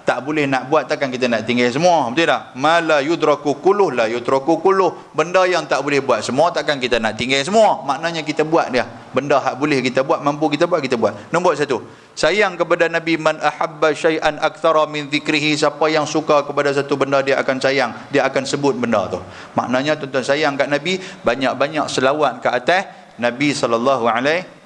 tak boleh nak buat, takkan kita nak tinggal semua. Betul tak? Ma la yudraku kulluh la yudraku kulluh. Benda yang tak boleh buat semua, takkan kita nak tinggal semua. Maknanya kita buat dia. Benda hak boleh kita buat, mampu kita buat, kita buat. Nombor satu, sayang kepada Nabi. Man ahabba syai'an akthara min dzikrihi. Siapa yang suka kepada satu benda, dia akan sayang, dia akan sebut benda tu. Maknanya tuan-tuan sayang kat Nabi, banyak-banyak selawat ke atas Nabi SAW.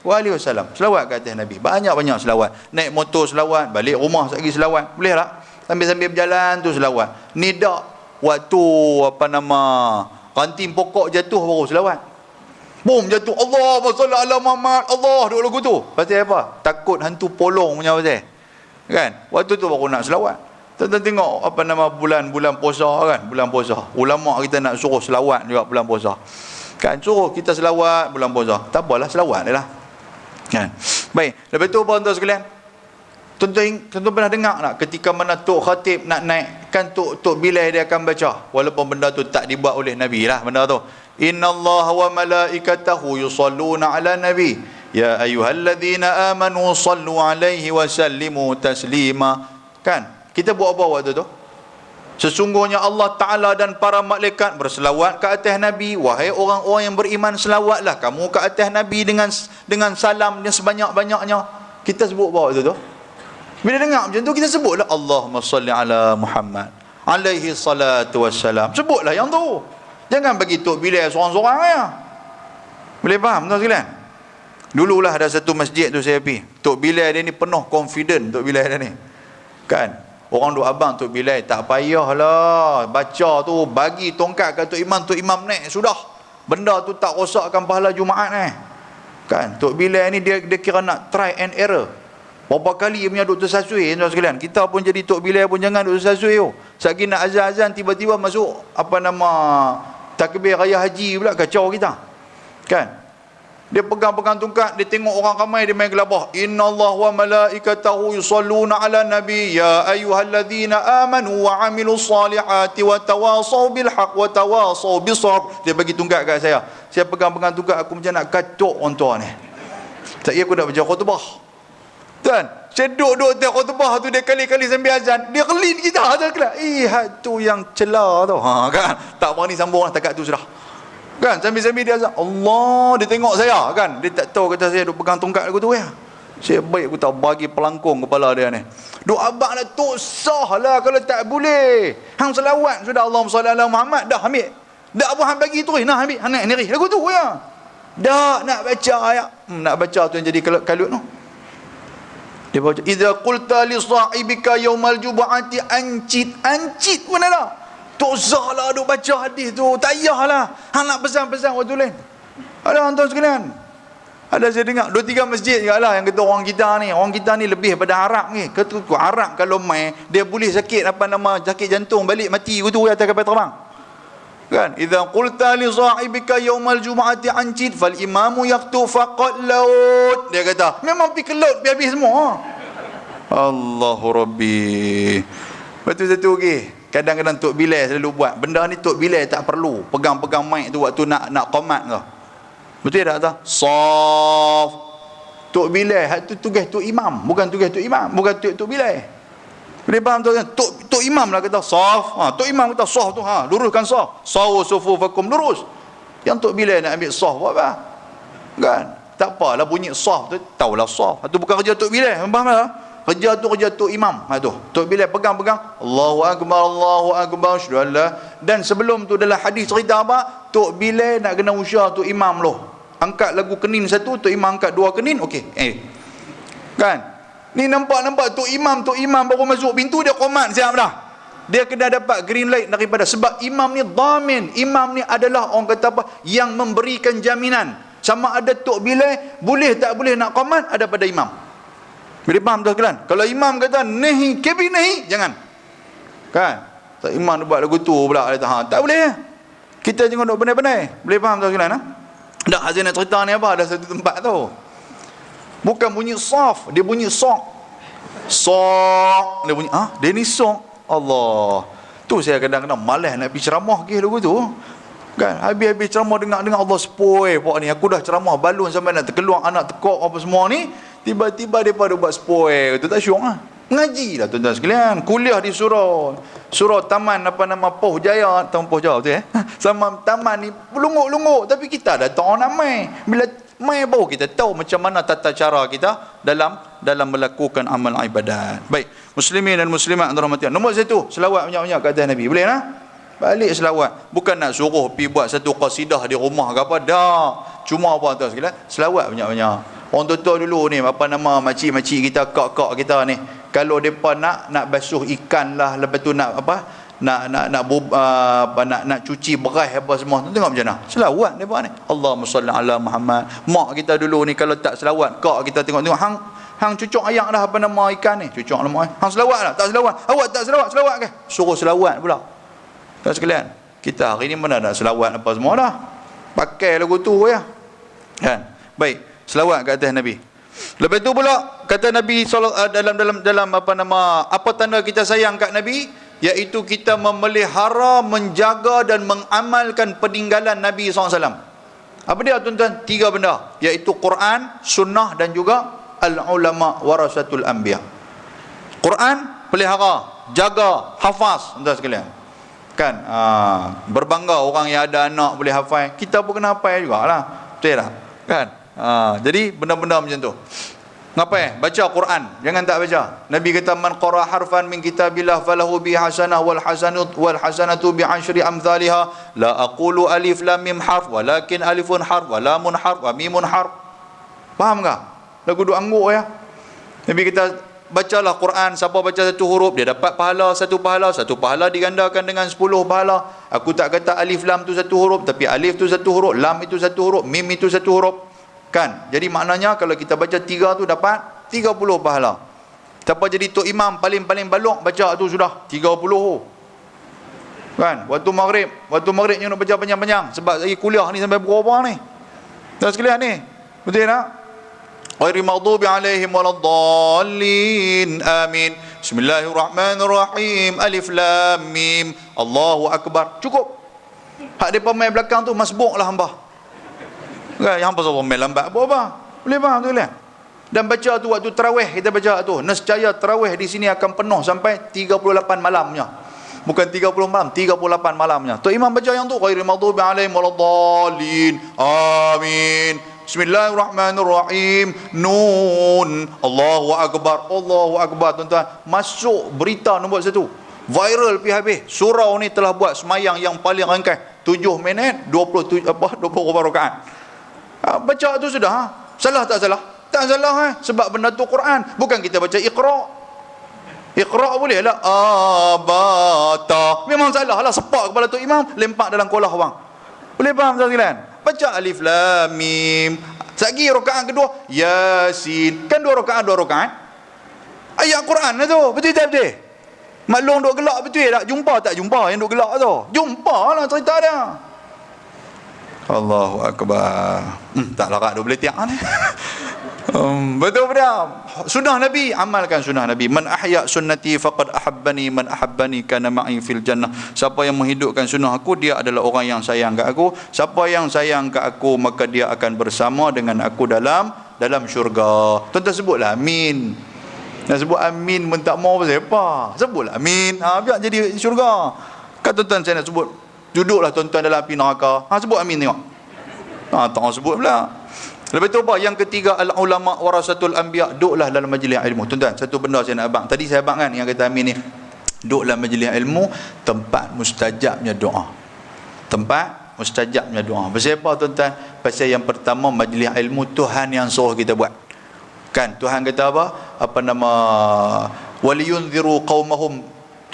Selawat ke atas Nabi, banyak-banyak selawat. Naik motor selawat, balik rumah lagi selawat. Boleh tak? Sambil-sambil berjalan tu selawat. Ni dak waktu ranting pokok jatuh baru selawat. Bom jatuh, Allahumma salli ala Muhammad, Allah, duk lagu tu. Pasal apa? Takut hantu polong punya pasal. Kan? Waktu tu baru nak selawat. Tuan-tuan tengok bulan puasa kan? Bulan puasa. Ulama kita nak suruh selawat juga bulan puasa. Kan? Suruh kita selawat bulan puasa. Tak apalah, selawat dia lah. Kan? Baik. Lepas tu tuan-tuan sekalian, tuan-tuan pernah dengar tak ketika mana Tok Khatib nak naik, kan Tok Bilal dia akan baca, walaupun benda tu tak dibuat oleh Nabi lah benda tu. Innallaha wa malaikatahu yusalluna ala nabi ya ayyuhalladzina amanu sallu alaihi wa sallimu taslima. Kan? Kita buat apa waktu tu? Sesungguhnya Allah Ta'ala dan para malaikat berselawat ke atas Nabi. Wahai orang-orang yang beriman, selawatlah kamu ke atas Nabi dengan salam yang sebanyak-banyaknya. Kita sebut apa waktu tu? Bila dengar macam tu, kita sebutlah Allahumma salli ala Muhammad alaihi salatu wassalam. Sebutlah yang tu. Jangan bagi Tok Bilal seorang-seorang ya. Boleh faham tuan sekalian? Dululah ada satu masjid tu saya pergi. Tok Bilal dia ni penuh confident, Tok Bilal dia ni. Kan? Orang duk abang Tok Bilal, tak payahlah baca tu, bagi tongkat kat Tok Imam naik sudah. Benda tu tak rosakkan pahala Jumaat ni. Kan? Tok Bilal ni dia kira nak try and error. Berapa kali dia punya duk tersasui tuan sekalian. Kita pun jadi Tok Bilal pun jangan duk tersasui tu. Sekali nak azan-azan tiba-tiba masuk takbir raya haji pula, kacau kita. Kan? Dia pegang-pegang tongkat, dia tengok orang ramai, dia main gelabah. Innallaha wa malaikatahu yusalluna ala nabi ya ayyuhalladzina amanu wa amilus solihati wa tawasaw bil haqq wa tawasaw bis sabr. Dia bagi tongkat kat saya. Saya pegang-pegang tongkat, aku macam nak katuk orang tua ni. Tak aku nak baca khutbah. Kan? Saya duduk tengok khutbah tu, dia kali-kali sambil azan, dia kelin kita tu kelak. Tu yang celah tu. Kan? Tak berani sambung lah, takat tu sudah. Kan? Sambil-sambil dia azan, Allah, dia tengok saya kan. Dia tak tahu kata saya duk pegang tongkat aku tu ya. Saya baik aku tak bagi pelangkung kepala dia ni. Duk abang lah, tok sah lah kalau tak boleh. Hang selawat sudah, Allahumma salli ala Muhammad, dah ambil. Dak apa hang bagi tu, nah ambil, hang naik neri lagu tu ya. Dak nak baca ayat. Nak baca tu yang jadi kalut tu. Dia baca, idza qulta li sahibika yaumal jumu'ati ancit pun ada. Tok sah lah duk baca hadis tu, tak payahlah. Hang nak pesan-pesan waktu lain. Ada tuan sekalian. Ada saya dengar 2-3 masjid lah yang kata orang kita ni lebih pada Arab ni. Kata Arab kalau mai dia boleh sakit sakit jantung balik mati gitu atas kapal terbang. Kan? Idza qulta li sahibika yaumal jumu'ati ancit fal imamu yaqtu faqad laut. Dia kata, memang pergi ke laut habis semua. Allahu Rabbi. Betul satu lagi. Kadang-kadang Tok Bilal selalu buat. Benda ni Tok Bilal tak perlu. Pegang-pegang mic tu waktu nak qamat tu. Betul tak tak? Saf. Tok Bilal tu tugas Tok Imam, bukan tugas Tok Imam, bukan Tok Bilal. Boleh faham tu kan? Tok Imam lah kata saf. Tok Imam kata saf tu, luruskan saf. Sawu sufufakum, lurus. Yang Tok Bilal nak ambil saf buat apa? Kan? Tak apalah bunyi saf tu, tahulah saf. Itu bukan kerja Tok Bilal, faham tak? Kerja tu kerja Tok Imam. Tu. Tok Bilal pegang-pegang, Allahu akbar, asyhadu an la. Dan sebelum tu dalam hadis cerita apa? Tok Bilal nak kena usyar Tok Imam loh. Angkat lagu kenin satu, Tok Imam angkat 2 kenin, okey. Kan? Ni nampak Tok Imam baru masuk pintu dia qomat siap dah. Dia kena dapat green light daripada, sebab imam ni dhamin. Imam ni adalah orang kata apa? Yang memberikan jaminan. Sama ada Tok Bilal boleh tak boleh nak qomat ada pada imam. Boleh faham tu sekalian? Kalau imam kata nahi, kebin nahi, jangan. Kan? Tak imam dia buat lagu tu pula kata, tak boleh. Kita jangan duk benar-benar. Boleh faham tu sekalian? Tak, Azim nak cerita ni apa? Ada satu tempat tu. Bukan bunyi saf, dia bunyi sok. Sok. Dia bunyi, dia ni sok. Allah. Tu saya kadang-kadang malas nak pergi ceramah ke lagu tu. Kan? Habis-habis ceramah dengar Allah sepoi pok ni. Aku dah ceramah balun sampai nak terkeluar anak tekok apa semua ni. Tiba-tiba depa buat sepoi. Tu tak syok lah. Mengaji lah tuan-tuan sekalian. Kuliah di surau taman Poh Jaya, taman Poh Jaya tu sama taman ni lungguk-lungguk, tapi kita dah tahu nak mai. Bila mai baru kita tahu macam mana tata cara kita dalam melakukan amal ibadat. Baik, muslimin dan muslimat yang dirahmati Allah. Nombor 1, selawat banyak-banyak ke atas Nabi. Boleh lah? Balik selawat. Bukan nak suruh pergi buat satu qasidah di rumah ke apa. Dah. Cuma apa tuan sekalian? Selawat banyak-banyak. Orang tua dulu ni, makcik-makcik kita, kak-kak kita ni, kalau depa nak basuh ikan lah, lepas tu nak nak cuci beras apa semua, tengok macam mana selawat depa ni. Allahumma salli ala Muhammad. Mak kita dulu ni kalau tak selawat, kak kita tengok hang cucuk ayak dah ikan ni, cucuk nama hang selawat lah, tak selawat. Awak tak selawat ke? Suruh selawat pula. Tak sekalian, kita hari ni mana nak selawat apa semua dah. Pakai lagu tu ya. Kan? Baik. Selawat ke atas Nabi. Lepas tu pula kata Nabi dalam apa tanda kita sayang kat Nabi, iaitu kita memelihara, menjaga dan mengamalkan peninggalan Nabi SAW. Apa dia tuan-tuan? 3 benda, iaitu Quran, sunnah dan juga al-ulama warasatul anbiya. Quran pelihara, jaga, hafaz tuan-tuan sekalian. Kan? Berbangga orang yang ada anak boleh hafal. Kita pun kena hafal jugalah. Betul tak? Kan? Jadi benda-benda macam tu. Ngapain? Baca Quran, jangan tak baca. Nabi kata man qara harfan min kitabillah falahu bi hasanah wal hasanatu bi asyri amsalha. La aqulu alif lam mim harf walakin alifun harf wa lamun harf wa mimun harf. Faham tak? Lagu duk angguk ya. Nabi kata bacalah Quran, siapa baca satu huruf dia dapat pahala satu pahala digandakan dengan 10 pahala. Aku tak kata alif lam tu satu huruf, tapi alif tu satu huruf, lam itu satu huruf, mim itu satu huruf. Kan? Jadi maknanya kalau kita baca 3 tu dapat 30 pahala. Siapa jadi tok imam paling balok baca tu sudah 30. Kan? Waktu maghrib you nak baca panjang-panjang sebab lagi kuliah ni sampai berapa ni. Dan sekalian ni. Betul tak? Ghairil maghdubi alaihim waladdallin. Amin. Bismillahirrahmanirrahim. Alif lam mim. Allahu akbar. Cukup. Hak depa main belakang tu masbuklah hamba. Kan yang pasal main lambat apa? Boleh faham tu kan? Dan baca tu waktu tarawih, kita baca tu. Nescaya tarawih di sini akan penuh sampai 38 malamnya. Bukan 30 malam, 38 malamnya. Tok Imam baca yang tu, ghairil maghdubi alaihim waladdallin. Amin. Bismillahirrahmanirrahim. Nun. Allahu akbar. Allahu akbar. Tuan-tuan, masuk berita nombor 1. Viral pergi habis. Surau ni telah buat semayang yang paling ringkas. 7 minit 27 rakaat. Baca tu sudah. Salah tak salah? Tak salah. Sebab benda tu Quran. Bukan kita baca Iqra. Iqra boleh lah. Abata. Memang salah lah. Sepak kepala tu imam, lempak dalam kolah bang. Boleh faham tak sekalian? Baca alif lam mim. Sagi rakaat kedua Yasin. Kan 2 rakaat. Ayat Quran lah tu. Betul tak betul? Maklum duk gelak betul tak? Jumpa tak jumpa yang duk gelak tu? Jumpa lah cerita dia. Allahu akbar. Tak larat duk boleh tiak ni. Betul betul. Sunnah Nabi, amalkan sunnah Nabi. Man ahya sunnati faqad ahabbani, man ahabbani kana ma'i fil jannah. Siapa yang menghidupkan sunnah aku, dia adalah orang yang sayang kat aku. Siapa yang sayang kat aku, maka dia akan bersama dengan aku dalam syurga. Tuan-tuan sebutlah amin. Nak sebut amin pun tak mau pasal apa. Sebutlah amin. Biar jadi syurga. Kan tuan-tuan saya nak sebut, duduklah tuan-tuan dalam api neraka. Sebut amin tengok. Tak mau sebut pula. Lepas tu apa? Yang ketiga, al-ulama warasatul anbiya. Duduklah dalam majlis ilmu. Tuan-tuan, satu benda saya nak abang. Tadi saya abang kan yang kata amin ni. Duduk dalam majlis ilmu, tempat mustajabnya doa. Tempat mustajabnya doa. Pasal apa tuan-tuan? Pasal yang pertama, majlis ilmu Tuhan yang suruh kita buat. Kan Tuhan kata apa? Waliyunziru qaumahum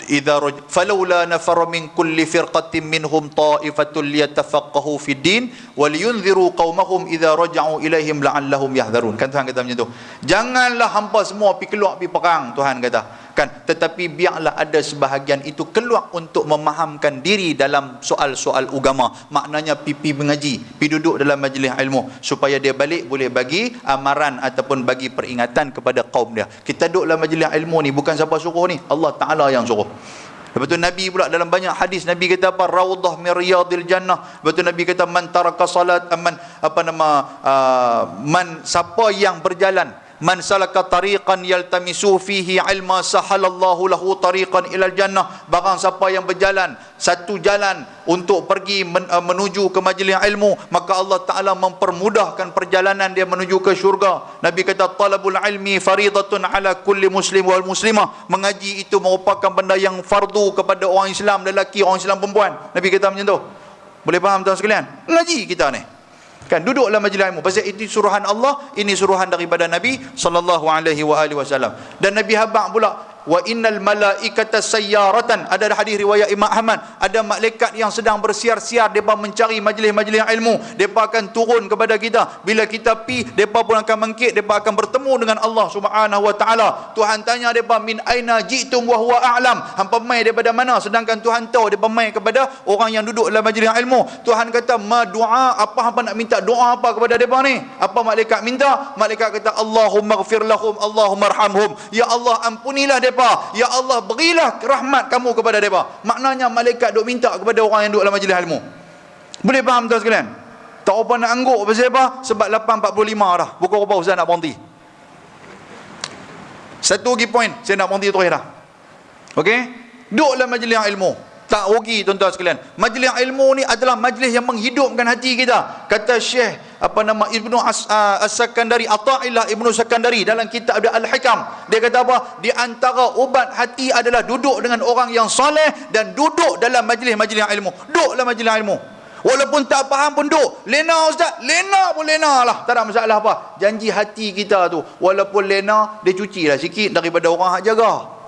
idza falawla nafara min kulli firqatin minhum ta'ifatul liyatafaqahu fid din waliyunziru qaumahum idza raja'u ilaihim la'allahum yahdharun. Kan Tuhan kata macam tu. Janganlah hampa semua pergi keluar pergi perang, Tuhan kata. Kan, tetapi biarlah ada sebahagian itu keluar untuk memahamkan diri dalam soal-soal agama. Maknanya pipi mengaji, pi duduk dalam majlis ilmu supaya dia balik boleh bagi amaran ataupun bagi peringatan kepada kaum dia. Kita duduk dalam majlis ilmu ni bukan siapa suruh ni, Allah Taala yang suruh. Lepas tu Nabi pula dalam banyak hadis Nabi kata apa? Raudhah min riyadil jannah. Lepas tu Nabi kata man taraka salat man siapa yang berjalan, man salaka tariqan yaltamisu fihi ilma sahalallahu lahu tariqan ilal jannah. Barang siapa yang berjalan satu jalan untuk pergi menuju ke majlis ilmu, maka Allah Ta'ala mempermudahkan perjalanan dia menuju ke syurga. Nabi kata talabul ilmi faridatun ala kulli muslim wal muslimah. Mengaji itu merupakan benda yang fardu kepada orang Islam lelaki, orang Islam perempuan. Nabi kata macam tu. Boleh faham tuan sekalian? Ngaji kita ni kan, duduk dalam majlis ilmu. Pasal itu suruhan Allah, ini suruhan daripada Nabi sallallahu alaihi wasallam. Dan Nabi habaq pula, wa innal malaikata sayyaratan. Ada hadis riwayat Imam Ahmad, ada malaikat yang sedang bersiar-siar, depa mencari majlis-majlis ilmu. Depa akan turun kepada kita. Bila kita pi, depa pun akan mengkit, depa akan bertemu dengan Allah Subhanahu wa taala. Tuhan tanya depa, min aina jitum wa huwa a'lam. Hampa mai daripada mana? Sedangkan Tuhan tahu depa mai kepada orang yang duduk dalam majlis ilmu. Tuhan kata, ma doa, apa hampa nak minta doa apa kepada depa ni? Apa malaikat minta? Malaikat kata, Allahumma ighfir lahum, Allahumma arhamhum. Ya Allah, ampunilah depa. Ya Allah, berilah rahmat kamu kepada depa. Maknanya malaikat duk minta kepada orang yang duduk dalam majlis ilmu. Boleh faham tuan sekalian? Tak apa nak angguk pasal apa? Sebab 8.45 dah. Pukul berapa Ustaz nak berhenti? Satu lagi poin saya nak berhenti terus dah. Okey? Duduk dalam majlis ilmu. Tak rugi tuan-tuan sekalian. Majlis ilmu ni adalah majlis yang menghidupkan hati kita. Kata Syekh Ibnu As-Sakandari, Ata'illah Ibnu Sakandari dalam kitab dia Al-Hikam. Dia kata apa? Di antara ubat hati adalah duduk dengan orang yang soleh dan duduk dalam majlis-majlis ilmu. Duduk dalam majlis ilmu. Walaupun tak faham pun duduk. Lena Ustaz, lena pun lena lah. Tak ada masalah apa. Janji hati kita tu, walaupun lena, dia cuci lah sikit daripada orang hak jaga.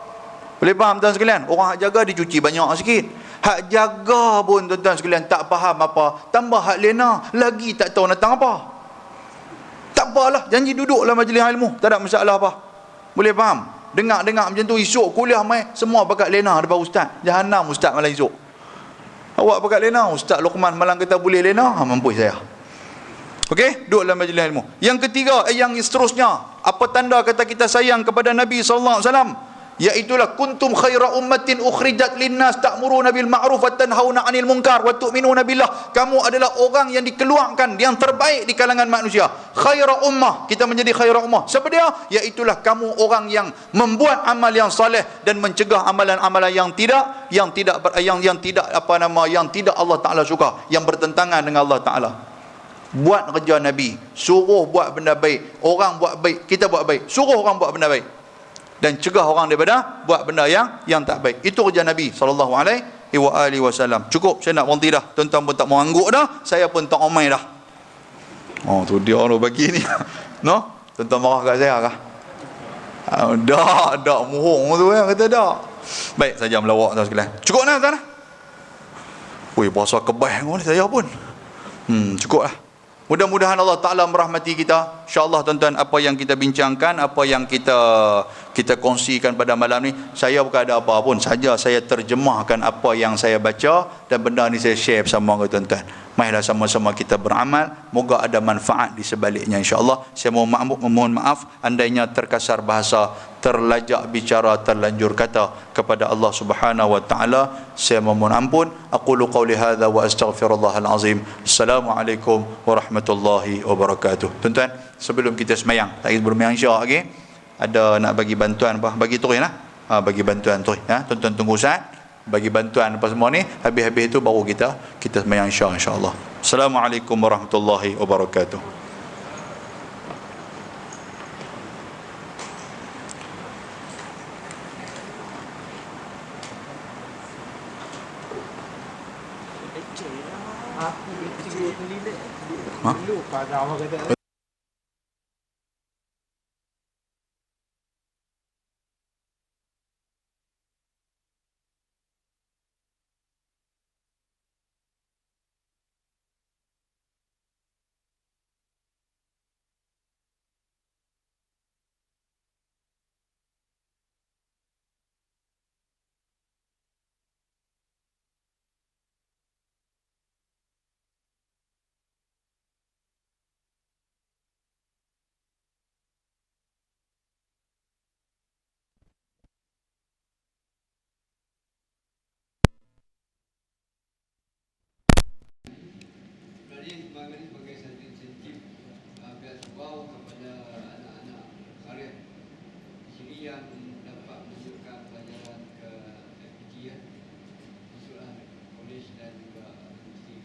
Boleh faham tuan sekalian? Orang hak jaga dicuci banyak sikit. Hak jaga pun tuan-tuan sekalian tak faham apa, tambah hak lena, lagi tak tahu datang apa. Tak apalah, janji duduk dalam majlis ilmu, tak ada masalah apa. Boleh faham? Dengar-dengar macam tu, esok kuliah mai semua pakat lena depan ustaz. Jahanam ustaz malam esok. Awak pakat lena, Ustaz Luqman malam kata boleh lena, mampus saya. Okey, duduk dalam majlis ilmu. Yang ketiga, yang seterusnya, apa tanda kata kita sayang kepada Nabi sallallahu alaihi wasallam? Iaitulah kuntum khaira ummatin ukhrijat linnas ta'muruna bil ma'ruf wa tanhauna 'anil munkar wa tu'minuna billah. Kamu adalah orang yang dikeluarkan, yang terbaik di kalangan manusia. Khaira ummah, kita menjadi khaira ummah. Siapa dia? Iaitulah kamu orang yang membuat amal yang soleh dan mencegah amalan-amalan yang tidak Allah Taala suka, yang bertentangan dengan Allah Taala. Buat kerja Nabi, suruh buat benda baik, orang buat baik, kita buat baik, suruh orang buat benda baik, dan cegah orang daripada buat benda yang tak baik. Itu kerja Nabi SAW. Cukup, saya nak berhenti dah. Tuan-tuan pun tak mau angguk dah, saya pun tak omai dah. Oh, tu dia orang bagi ni. No? Tuan-tuan marah kat saya kah? Dak muhung tu yang kata dak. Baik, saja melawak tuan sekalian. Cukup dah tuan. Ui, puasa kebah ni saya pun. Cukup lah. Mudah-mudahan Allah Ta'ala merahmati kita. InsyaAllah tuan-tuan, apa yang kita bincangkan, apa yang kita kongsikan pada malam ni, saya bukan ada apa pun, saja saya terjemahkan apa yang saya baca, dan benda ni saya share bersama dengan tuan-tuan. Marilah sama-sama kita beramal, moga ada manfaat di sebaliknya insya-Allah. Saya mohon maaf andainya terkasar bahasa, terlajak bicara, terlanjur kata kepada Allah Subhanahu wa taala. Saya mohon ampun. Aqulu qauli hadza wa astaghfirullahal azim. Assalamualaikum warahmatullahi wabarakatuh. Tuan-tuan, sebelum kita semayang, tak sebelum semayang Isyak lagi, ada nak bagi bantuan apa? Bagi tu lah. Bagi bantuan tu ya. Tuan-tuan tunggu saat. Bagi bantuan apa semua ni, habis-habis itu baru kita semayang Isyak insya-Allah. Assalamualaikum warahmatullahi wabarakatuh. Ha? Sebagai insentif pihak sebuah kepada anak-anak karya di sini yang